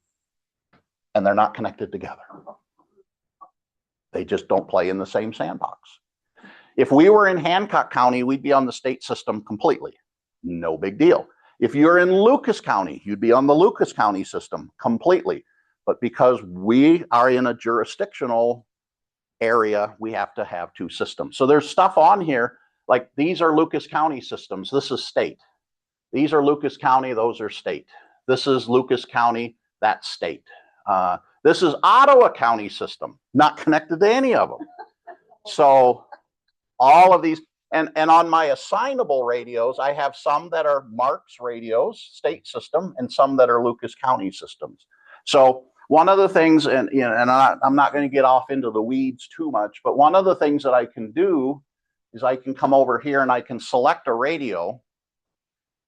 And they're not connected together. They just don't play in the same sandbox. If we were in Hancock County, we'd be on the state system completely. No big deal. If you're in Lucas County, you'd be on the Lucas County system completely. But because we are in a jurisdictional area, we have to have two systems. So there's stuff on here, like these are Lucas County systems. This is state. These are Lucas County, those are state. This is Lucas County, that's state. This is Ottawa County system, not connected to any of them. So all of these, and on my assignable radios, I have some that are Marks radios, state system, and some that are Lucas County systems. So one of the things, and you know, and I'm not going to get off into the weeds too much, but one of the things that I can do is I can come over here and I can select a radio.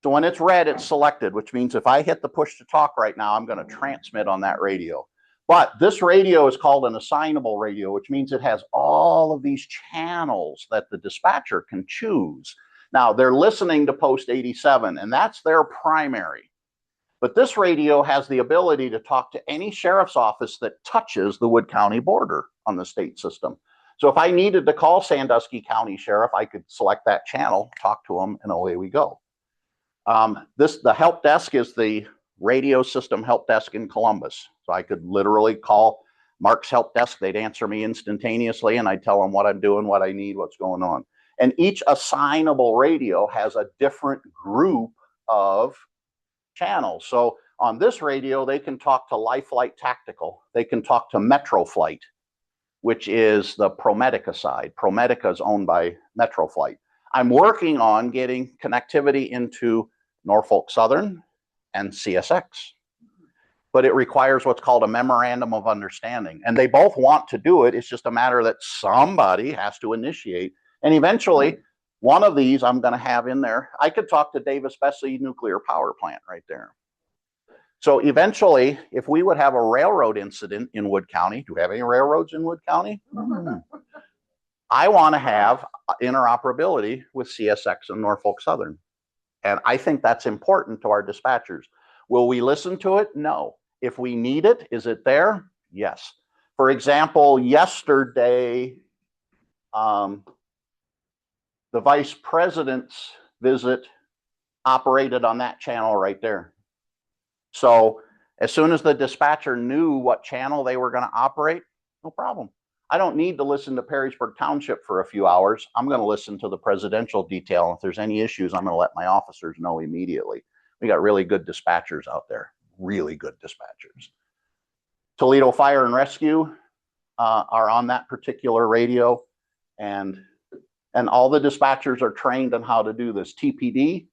So when it's red, it's selected, which means if I hit the push to talk right now, I'm going to transmit on that radio. But this radio is called an assignable radio, which means it has all of these channels that the dispatcher can choose. Now, they're listening to post 87, and that's their primary. But this radio has the ability to talk to any sheriff's office that touches the Wood County border on the state system. So if I needed to call Sandusky County Sheriff, I could select that channel, talk to them, and away we go. The help desk is the radio system help desk in Columbus. So I could literally call Mark's help desk. They'd answer me instantaneously, and I'd tell them what I'm doing, what I need, what's going on. And each assignable radio has a different group of channels. So on this radio, they can talk to Life Flight Tactical. They can talk to Metro Flight, which is the ProMedica side. ProMedica is owned by Metro Flight. I'm working on getting connectivity into Norfolk Southern and CSX, but it requires what's called a memorandum of understanding. And they both want to do it. It's just a matter that somebody has to initiate. And eventually, one of these I'm going to have in there. I could talk to Davis-Besse Nuclear Power Plant right there. So eventually, if we would have a railroad incident in Wood County, do we have any railroads in Wood County? I want to have interoperability with CSX and Norfolk Southern. And I think that's important to our dispatchers. Will we listen to it? No. If we need it, is it there? Yes. For example, yesterday, the vice president's visit operated on that channel right there. So as soon as the dispatcher knew what channel they were going to operate, no problem. I don't need to listen to Perrysburg Township for a few hours. I'm going to listen to the presidential detail. If there's any issues, I'm going to let my officers know immediately. We got really good dispatchers out there, really good dispatchers. Toledo Fire and Rescue are on that particular radio, and all the dispatchers are trained on how to do this. TPD,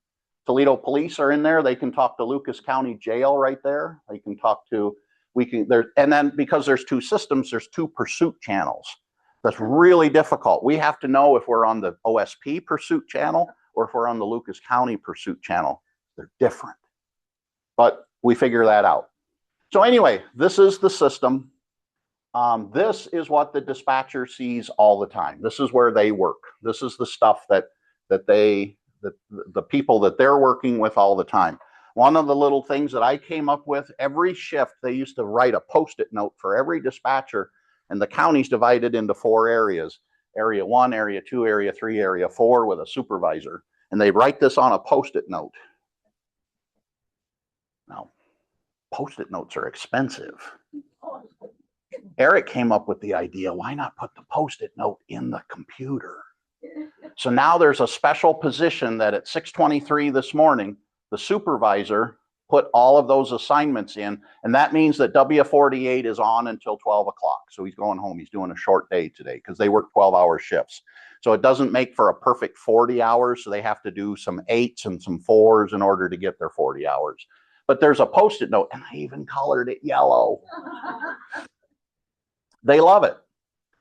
Toledo Police are in there. They can talk to Lucas County Jail right there. They can talk to, and then because there's two systems, there's two pursuit channels. That's really difficult. We have to know if we're on the OSP pursuit channel or if we're on the Lucas County pursuit channel. They're different, but we figure that out. So anyway, this is the system. This is what the dispatcher sees all the time. This is where they work. This is the stuff that the people that they're working with all the time. One of the little things that I came up with, every shift, they used to write a Post-it note for every dispatcher, and the county's divided into 4 areas. Area 1, Area 2, Area 3, Area 4 with a supervisor. And they write this on a Post-it note. Now, Post-it notes are expensive. Eric came up with the idea, why not put the Post-it note in the computer? So now there's a special position that at 6:23 this morning, the supervisor put all of those assignments in, and that means that W48 is on until 12 o'clock. So he's going home. He's doing a short day today because they work 12-hour shifts. So it doesn't make for a perfect 40 hours, so they have to do some 8s and some 4s in order to get their 40 hours. But there's a Post-it note, and I even colored it yellow. They love it.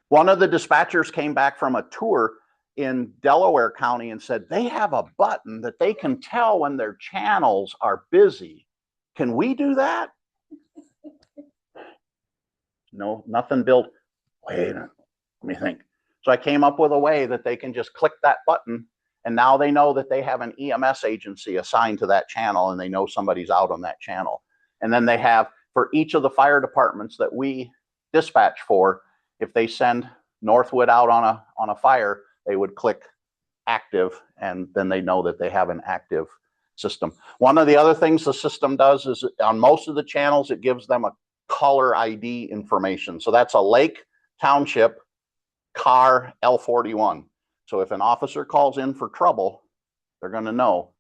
One of the dispatchers came back from a tour in Delaware County and said, they have a button that they can tell when their channels are busy. Can we do that? No, nothing built. Wait a minute, let me think. So I came up with a way that they can just click that button, and now they know that they have an EMS agency assigned to that channel, and they know somebody's out on that channel. And then they have, for each of the fire departments that we dispatch for, if they send Northwood out on a fire, they would click active, and then they know that they have an active system. One of the other things the system does is on most of the channels, it gives them a caller ID information. So that's a Lake Township car L41. So if an officer calls in for trouble, they're going to know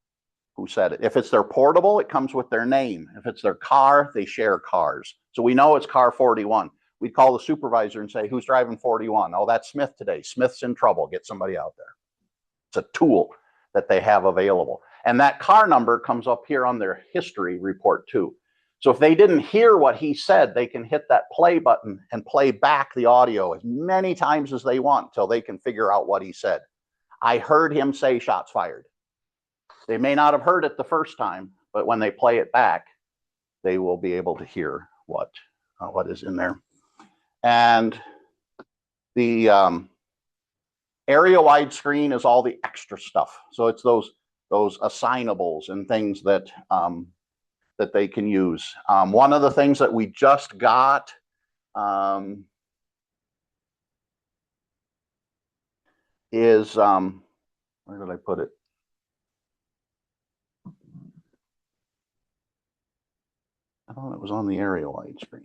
who said it. If it's their portable, it comes with their name. If it's their car, they share cars. So we know it's car 41. We'd call the supervisor and say, who's driving 41? Oh, that's Smith today. Smith's in trouble. Get somebody out there. It's a tool that they have available. And that car number comes up here on their history report too. So if they didn't hear what he said, they can hit that play button and play back the audio as many times as they want until they can figure out what he said. I heard him say shots fired. They may not have heard it the first time, but when they play it back, they will be able to hear what is in there. And the area widescreen is all the extra stuff. So it's those assignables and things that that they can use. One of the things that we just got is where did I put it? I thought it was on the area widescreen.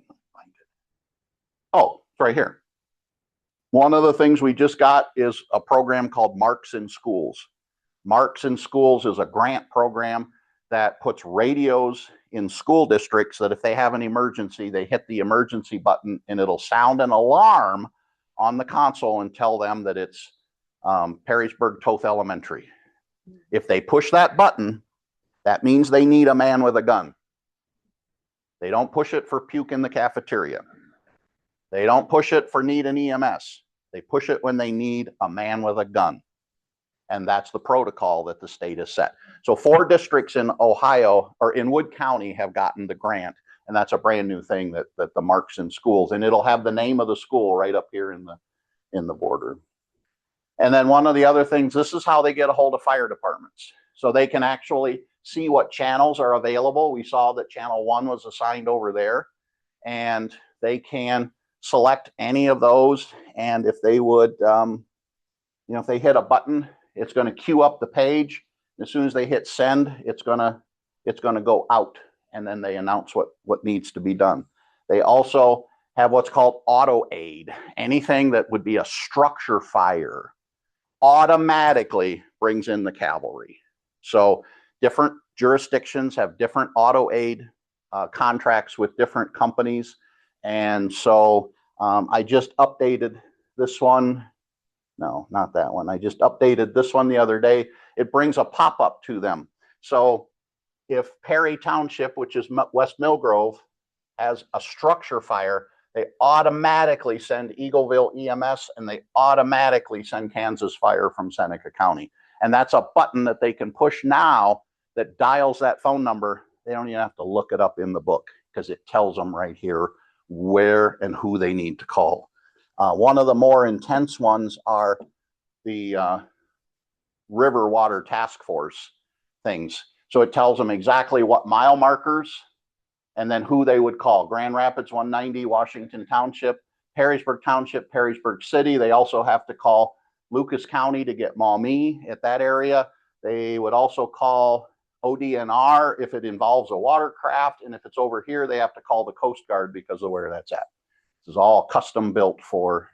Oh, it's right here. One of the things we just got is a program called Marks in Schools. Marks in Schools is a grant program that puts radios in school districts that if they have an emergency, they hit the emergency button and it'll sound an alarm on the console and tell them that it's Perrysburg Toth Elementary. If they push that button, that means they need a man with a gun. They don't push it for puke in the cafeteria. They don't push it for need an EMS. They push it when they need a man with a gun. And that's the protocol that the state has set. So 4 districts in Ohio or in Wood County have gotten the grant. And that's a brand new thing that the Marks in Schools, and it'll have the name of the school right up here in the border. And then one of the other things, this is how they get a hold of fire departments. So they can actually see what channels are available. We saw that channel 1 was assigned over there, and they can select any of those. And if they would, if they hit a button, it's going to queue up the page. As soon as they hit send, it's going to go out, and then they announce what needs to be done. They also have what's called auto aid. Anything that would be a structure fire automatically brings in the cavalry. So different jurisdictions have different auto aid contracts with different companies. And so I just updated this one. No, not that one. I just updated this one the other day. It brings a pop-up to them. So if Perry Township, which is West Millgrove, has a structure fire, they automatically send Eagleville EMS, and they automatically send Kansas Fire from Seneca County. And that's a button that they can push now that dials that phone number. They don't even have to look it up in the book because it tells them right here where and who they need to call. One of the more intense ones are the river water task force things. So it tells them exactly what mile markers and then who they would call. Grand Rapids 190, Washington Township, Perrysburg Township, Perrysburg City. They also have to call Lucas County to get Maumee at that area. They would also call ODNR if it involves a watercraft. And if it's over here, they have to call the Coast Guard because of where that's at. This is all custom built for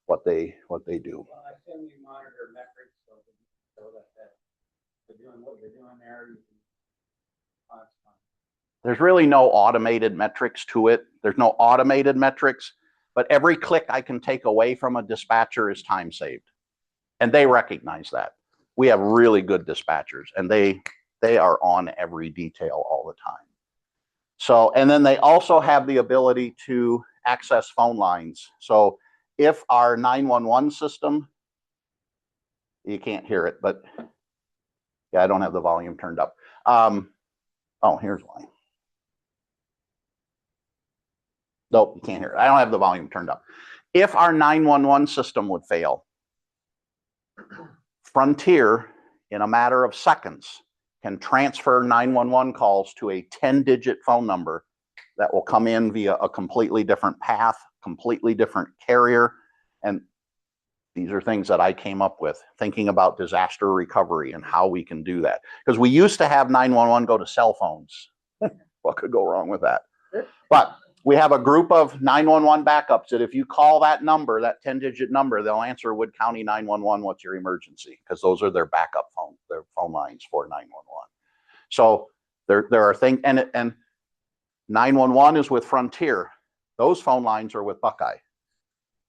what they do. Well, I assume you monitor metrics so that you're doing what you're doing there. You can There's really no automated metrics to it. There's no automated metrics, but every click I can take away from a dispatcher is time saved. And they recognize that. We have really good dispatchers, and they are on every detail all the time. So, and then they also have the ability to access phone lines. So if our 911 system, you can't hear it, but yeah, I don't have the volume turned up. Oh, here's why. Nope, you can't hear it. I don't have the volume turned up. If our 911 system would fail, Frontier, in a matter of seconds, can transfer 911 calls to a 10-digit phone number that will come in via a completely different path, completely different carrier. And these are things that I came up with, thinking about disaster recovery and how we can do that. Because we used to have 911 go to cell phones. What could go wrong with that? But we have a group of 911 backups that if you call that number, that 10-digit number, they'll answer Wood County 911, what's your emergency? Because those are their backup phone, their phone lines for 911. So there are things, and 911 is with Frontier. Those phone lines are with Buckeye.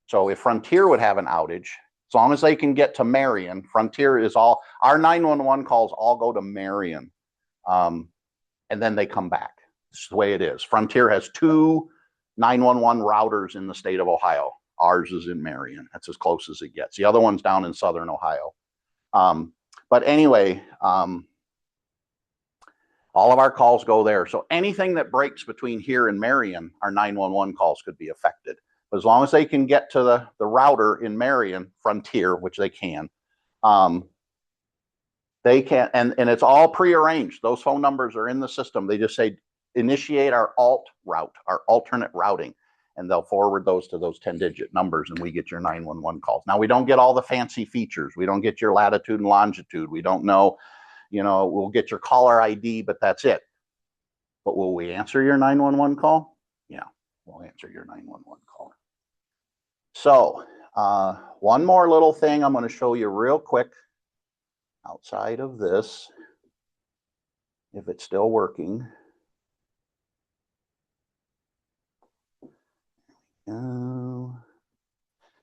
So if Frontier would have an outage, as long as they can get to Marion, Frontier is all, our 911 calls all go to Marion, and then they come back. It's the way it is. Frontier has 2 911 routers in the state of Ohio. Ours is in Marion. That's as close as it gets. The other one's down in southern Ohio. But anyway, all of our calls go there. So anything that breaks between here and Marion, our 911 calls could be affected. But as long as they can get to the router in Marion, Frontier, which they can, and it's all prearranged. Those phone numbers are in the system. They just say, initiate our alt route, our alternate routing, and they'll forward those to those 10-digit numbers, and we get your 911 calls. Now, we don't get all the fancy features. We don't get your latitude and longitude. We don't know, we'll get your caller ID, but that's it. But will we answer your 911 call? Yeah, we'll answer your 911 call. So one more little thing I'm going to show you real quick outside of this, if it's still working.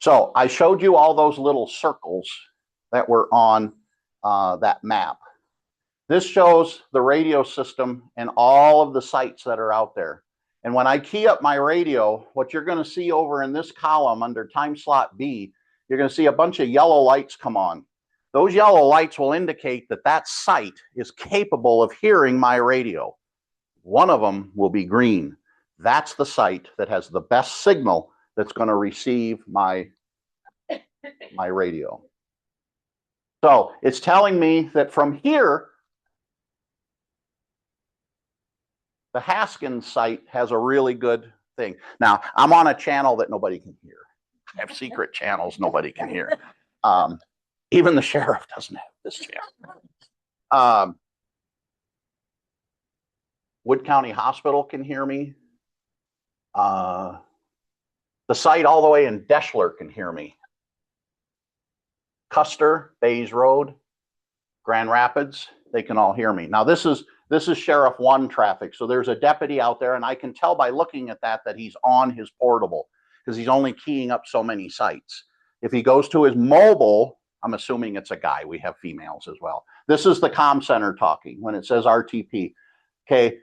So I showed you all those little circles that were on that map. This shows the radio system and all of the sites that are out there. And when I key up my radio, what you're going to see over in this column under time slot B, you're going to see a bunch of yellow lights come on. Those yellow lights will indicate that that site is capable of hearing my radio. One of them will be green. That's the site that has the best signal that's going to receive my radio. So it's telling me that from here, the Haskins site has a really good thing. Now, I'm on a channel that nobody can hear. I have secret channels nobody can hear. Even the sheriff doesn't have this channel. Wood County Hospital can hear me. The site all the way in Deschler can hear me. Custer, Bays Road, Grand Rapids, they can all hear me. Now this is Sheriff 1 traffic. So there's a deputy out there, and I can tell by looking at that he's on his portable because he's only keying up so many sites. If he goes to his mobile, I'm assuming it's a guy. We have females as well. This is the comm center talking when it says RTP. Okay,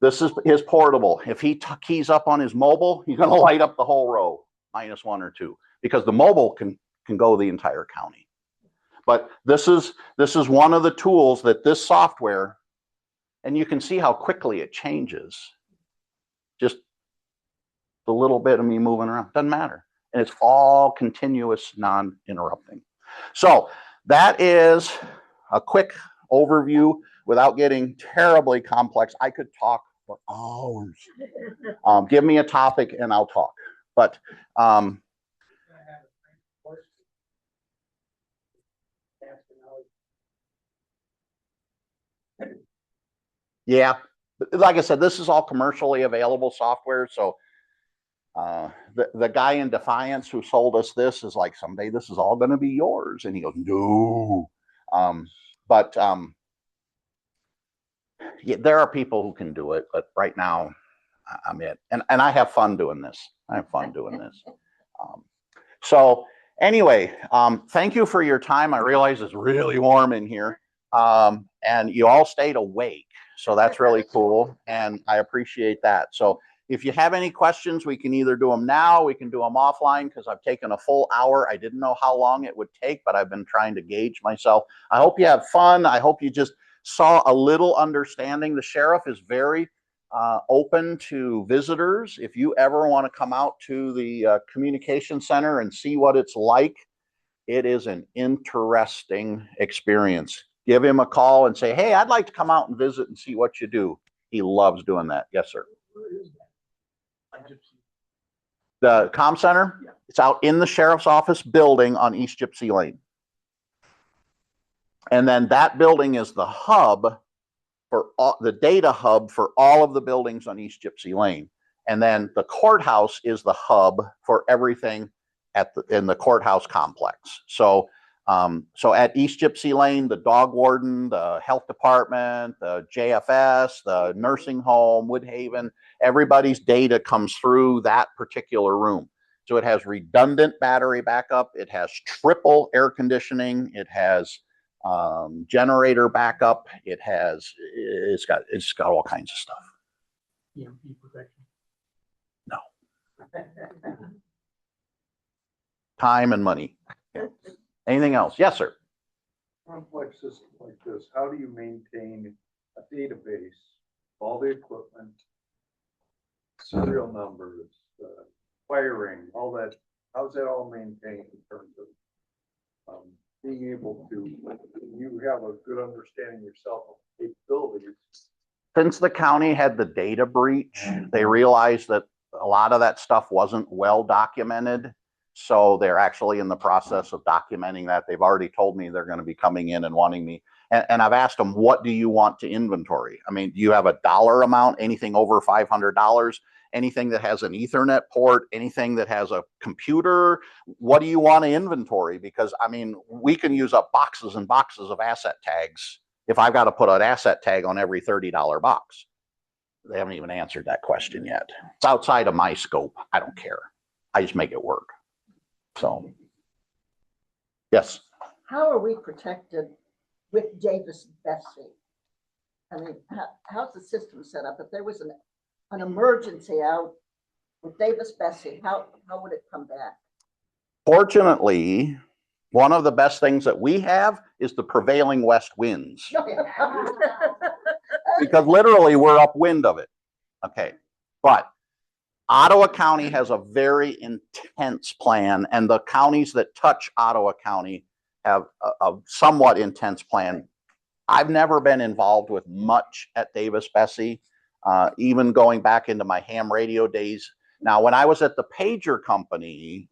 this is his portable. If he keys up on his mobile, he's going to light up the whole row, -1 or 2, because the mobile can go the entire county. But this is one of the tools that this software, and you can see how quickly it changes. Just a little bit of me moving around, doesn't matter. And it's all continuous, non-interrupting. So that is a quick overview without getting terribly complex. I could talk for hours. Give me a topic and I'll talk. But yeah, like I said, this is all commercially available software. So the guy in Defiance who sold us this is like, someday this is all going to be yours. And he goes, no. Yeah, there are people who can do it, but right now I'm it. And I have fun doing this. So anyway, thank you for your time. I realize it's really warm in here. And you all stayed awake. So that's really cool. And I appreciate that. So if you have any questions, we can either do them now, we can do them offline, because I've taken a full hour. I didn't know how long it would take, but I've been trying to gauge myself. I hope you have fun. I hope you just saw a little understanding. The sheriff is very open to visitors. If you ever want to come out to the communication center and see what it's like, it is an interesting experience. Give him a call and say, hey, I'd like to come out and visit and see what you do. He loves doing that. Yes, sir. The comm center, yeah. It's out in the sheriff's office building on East Gypsy Lane. And then that building is the hub for the data hub for all of the buildings on East Gypsy Lane. And then the courthouse is the hub for everything in the courthouse complex. So at East Gypsy Lane, the dog warden, the health department, the JFS, the nursing home, Woodhaven, everybody's data comes through that particular room. So it has redundant battery backup. It has triple air conditioning. It has generator backup. It's got all kinds of stuff. EMP protection? Time and money. Yeah. Anything else? Yes, sir. Complex system like this, how do you maintain a database, all the equipment, serial numbers, wiring, all that? How's that all maintained in terms of being able to, you have a good understanding yourself of capabilities? Since the county had the data breach, they realized that a lot of that stuff wasn't well documented. So they're actually in the process of documenting that. They've already told me they're going to be coming in and wanting me. And I've asked them, what do you want to inventory? I mean, do you have a dollar amount, anything over $500, anything that has an Ethernet port, anything that has a computer? What do you want to inventory? Because I mean, we can use up boxes and boxes of asset tags if I've got to put an asset tag on every $30 box. They haven't even answered that question yet. It's outside of my scope. I don't care. I just make it work. So, yes. How are we protected with Davis Betsy? I mean, how's the system set up? If there was an emergency out with Davis Betsy, how would it come back? Fortunately, one of the best things that we have is the prevailing west winds, because literally we're upwind of it. Okay. But Ottawa County has a very intense plan, and the counties that touch Ottawa County have a somewhat intense plan. I've never been involved with much at Davis Betsy, even going back into my ham radio days. Now, when I was at the pager company,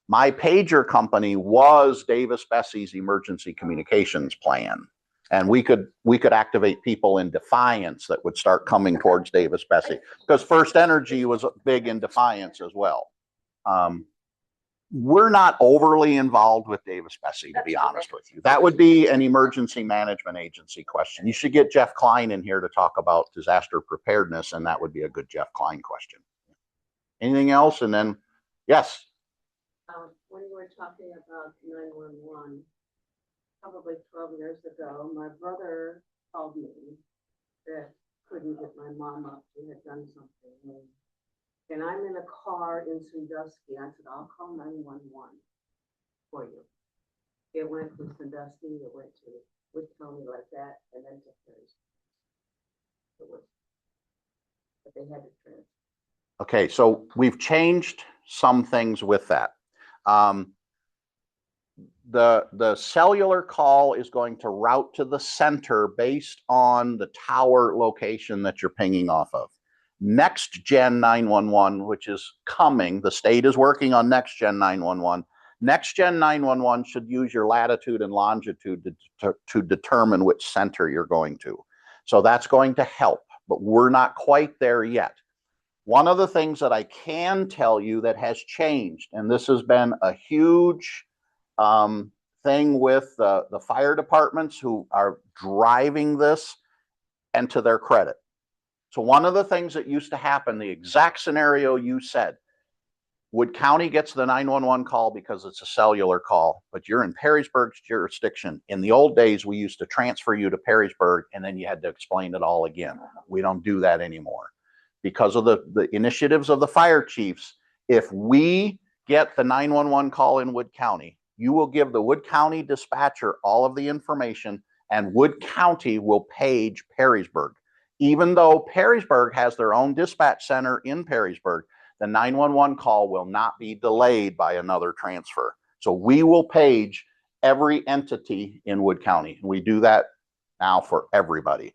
my pager company was Davis Betsy's emergency communications plan. And we could activate people in Defiance that would start coming towards Davis Betsy, because First Energy was big in Defiance as well. We're not overly involved with Davis Betsy, to be honest with you. That would be an emergency management agency question. You should get Jeff Klein in here to talk about disaster preparedness, and that would be a good Jeff Klein question. Anything else? And then, yes. When you were talking about 911, probably 12 years ago, my brother called me that couldn't get my mom up. She had done something. And I'm in a car in Sandusky. I said, I'll call 911 for you. It went from Sandusky, it went to Wood County like that, and then to Perry's. But they had to transfer. Okay, so we've changed some things with that. The cellular call is going to route to the center based on the tower location that you're pinging off of. Next Gen 911, which is coming, the state is working on Next Gen 911. Next Gen 911 should use your latitude and longitude to determine which center you're going to. So that's going to help, but we're not quite there yet. One of the things that I can tell you that has changed, and this has been a huge thing with the fire departments who are driving this, and to their credit. So one of the things that used to happen, the exact scenario you said, Wood County gets the 911 call because it's a cellular call, but you're in Perrysburg's jurisdiction. In the old days, we used to transfer you to Perrysburg, and then you had to explain it all again. We don't do that anymore. Because of the initiatives of the fire chiefs, if we get the 911 call in Wood County, you will give the Wood County dispatcher all of the information, and Wood County will page Perrysburg. Even though Perrysburg has their own dispatch center in Perrysburg, the 911 call will not be delayed by another transfer. So we will page every entity in Wood County. We do that now for everybody.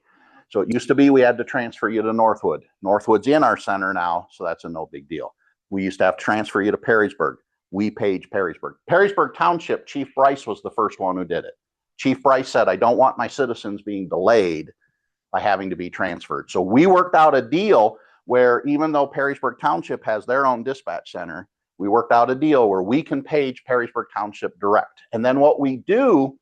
So it used to be we had to transfer you to Northwood. Northwood's in our center now, so that's a no big deal. We used to have to transfer you to Perrysburg. We page Perrysburg. Perrysburg Township, Chief Bryce was the first one who did it. Chief Bryce said, I don't want my citizens being delayed by having to be transferred. So we worked out a deal where even though Perrysburg Township has their own dispatch center, we worked out a deal where we can page Perrysburg Township direct. And then what we do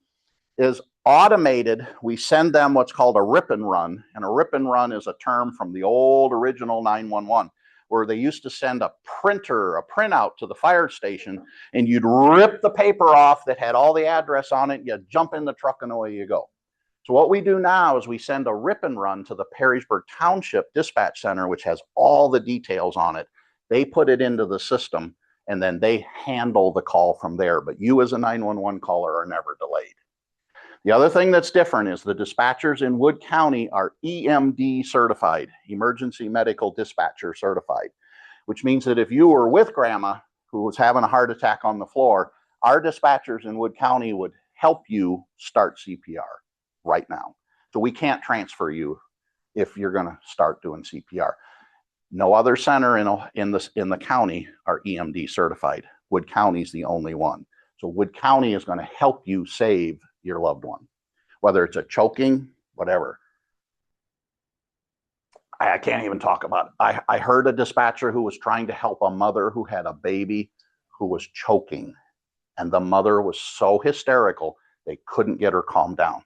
is automated, we send them what's called a rip and run. And a rip and run is a term from the old original 911, where they used to send a printout to the fire station, and you'd rip the paper off that had all the address on it, you'd jump in the truck and away you go. So what we do now is we send a rip and run to the Perrysburg Township Dispatch Center, which has all the details on it. They put it into the system and then they handle the call from there. But you as a 911 caller are never delayed. The other thing that's different is the dispatchers in Wood County are EMD certified, Emergency Medical Dispatcher certified, which means that if you were with grandma who was having a heart attack on the floor, our dispatchers in Wood County would help you start CPR right now. So we can't transfer you if you're going to start doing CPR. No other center in the county are EMD certified. Wood County is the only one. So Wood County is going to help you save your loved one, whether it's a choking, whatever. I can't even talk about it. I heard a dispatcher who was trying to help a mother who had a baby who was choking, and the mother was so hysterical they couldn't get her calmed down.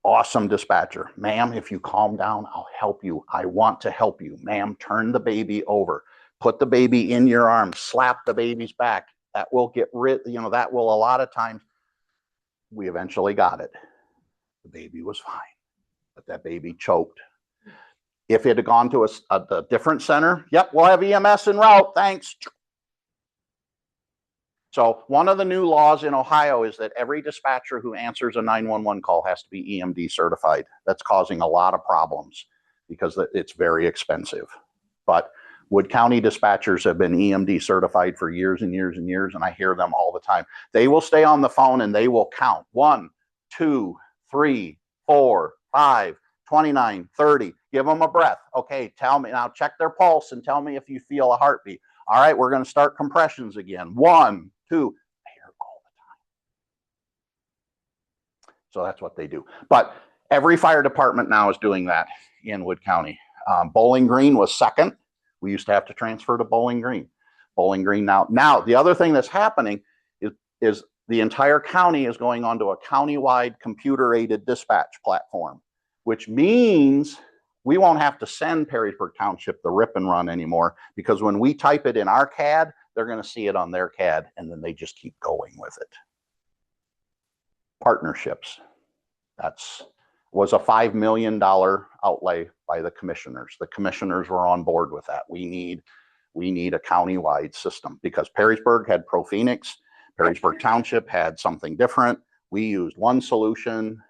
Awesome dispatcher. Ma'am, if you calm down, I'll help you. I want to help you. Ma'am, turn the baby over. Put the baby in your arms. Slap the baby's back. That will get rid, that will a lot of times. We eventually got it. The baby was fine, but that baby choked. If it had gone to a different center, yep, we'll have EMS en route, thanks. So one of the new laws in Ohio is that every dispatcher who answers a 911 call has to be EMD certified. That's causing a lot of problems because it's very expensive. But Wood County dispatchers have been EMD certified for years and years and years, and I hear them all the time. They will stay on the phone and they will count 1, 2, 3, 4, 5, 29, 30. Give them a breath. Okay, tell me now, check their pulse and tell me if you feel a heartbeat. All right, we're going to start compressions again. 1, 2. I hear it all the time. So that's what they do. But every fire department now is doing that in Wood County. Bowling Green was second. We used to have to transfer to Bowling Green. Bowling Green now. Now, the other thing that's happening is the entire county is going onto a countywide computer-aided dispatch platform, which means we won't have to send Perrysburg Township the rip and run anymore, because when we type it in our CAD, they're going to see it on their CAD, and then they just keep going with it. Partnerships. That's was a $5 million outlay by the commissioners. The commissioners were on board with that. We need a countywide system because Perrysburg had ProPhoenix. Perrysburg Township had something different. We used one solution.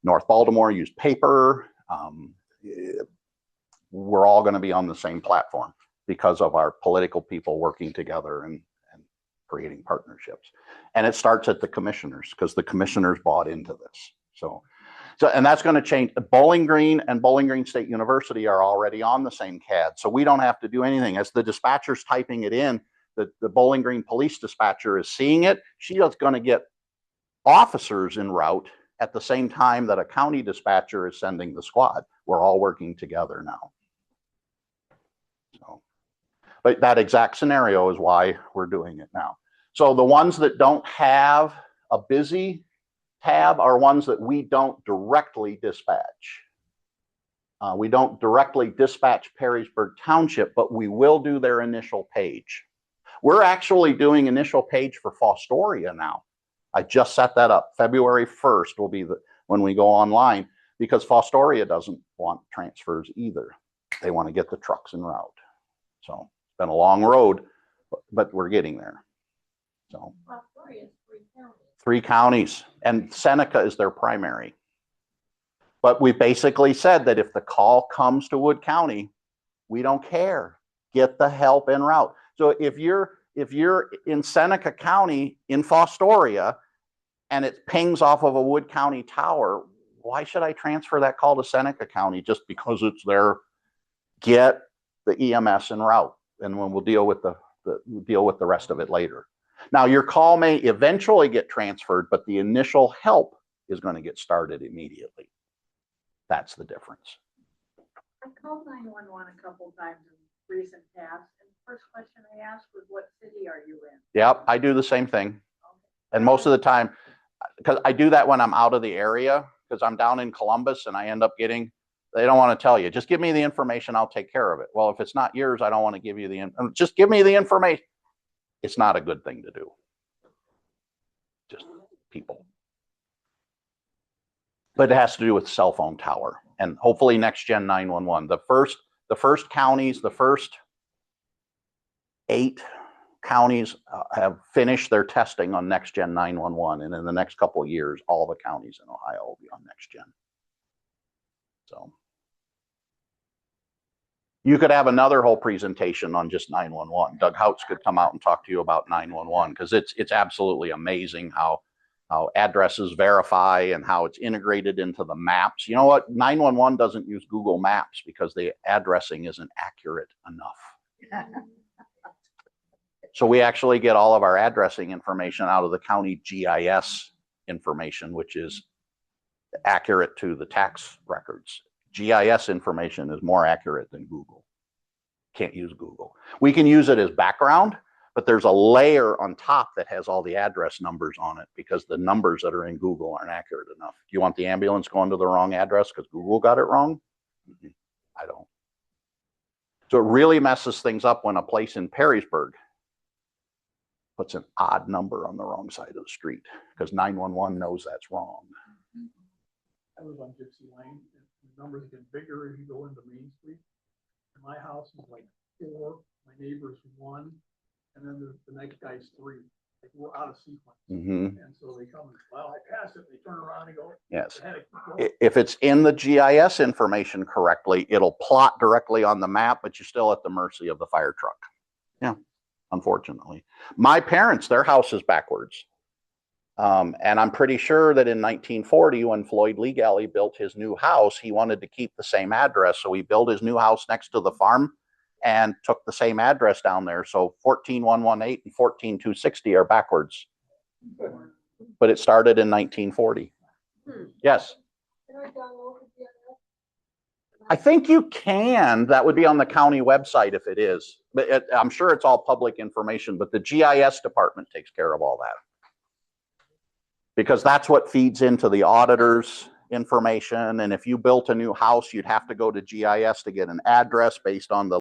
North Baltimore used paper. We're all going to be on the same platform because of our political people working together and creating partnerships. And it starts at the commissioners because the commissioners bought into this. And that's going to change. Bowling Green and Bowling Green State University are already on the same CAD. So we don't have to do anything. As the dispatcher's typing it in, the Bowling Green police dispatcher is seeing it. She is going to get officers en route at the same time that a county dispatcher is sending the squad. We're all working together now. So, but that exact scenario is why we're doing it now. So the ones that don't have a busy tab are ones that we don't directly dispatch. We don't directly dispatch Perrysburg Township, but we will do their initial page. We're actually doing initial page for Fostoria now. I just set that up. February 1st will be when we go online, because Fostoria doesn't want transfers either. They want to get the trucks en route. So it's been a long road, but we're getting there. So Fostoria is 3 counties. 3 counties, and Seneca is their primary. But we basically said that if the call comes to Wood County, we don't care. Get the help en route. So if you're in Seneca County in Fostoria and it pings off of a Wood County tower, why should I transfer that call to Seneca County just because it's there? Get the EMS en route, and when we'll deal with the rest of it later. Now, your call may eventually get transferred, but the initial help is going to get started immediately. That's the difference. I called 911 a couple times in recent past, and the first question I asked was, what city are you in? Yep, I do the same thing. And most of the time, because I do that when I'm out of the area, because I'm down in Columbus and I end up getting, they don't want to tell you, just give me the information, I'll take care of it. Well, if it's not yours, I don't want to give you just give me the information. It's not a good thing to do. Just people. But it has to do with cell phone tower and hopefully next gen 911. The first counties, the first 8 counties have finished their testing on next gen 911. And in the next couple of years, all the counties in Ohio will be on next gen. So you could have another whole presentation on just 911. Doug Houts could come out and talk to you about 911 because it's absolutely amazing how addresses verify and how it's integrated into the maps. You know what? 911 doesn't use Google Maps because the addressing isn't accurate enough. So we actually get all of our addressing information out of the county GIS information, which is accurate to the tax records. GIS information is more accurate than Google. Can't use Google. We can use it as background, but there's a layer on top that has all the address numbers on it because the numbers that are in Google aren't accurate enough. Do you want the ambulance going to the wrong address because Google got it wrong? I don't. So it really messes things up when a place in Perrysburg puts an odd number on the wrong side of the street because 911 knows that's wrong. I live on Gypsy Lane, and the numbers get bigger as you go into Main Street. And my house is like 4, my neighbor's 1, and then the next guy's 3. Like we're out of sequence. Mm-hmm. And so they come and, well, I passed it, they turn around and go. Yes. "I had to keep going." If it's in the GIS information correctly, it'll plot directly on the map, but you're still at the mercy of the fire truck. Yeah, unfortunately. My parents, their house is backwards. And I'm pretty sure that in 1940, when Floyd Lee Galley built his new house, he wanted to keep the same address. So he built his new house next to the farm and took the same address down there. So 14118 and 14260 are backwards. But it started in 1940. Yes. I think you can. That would be on the county website if it is. But I'm sure it's all public information, but the GIS department takes care of all that. Because that's what feeds into the auditor's information. And if you built a new house, you'd have to go to GIS to get an address based on the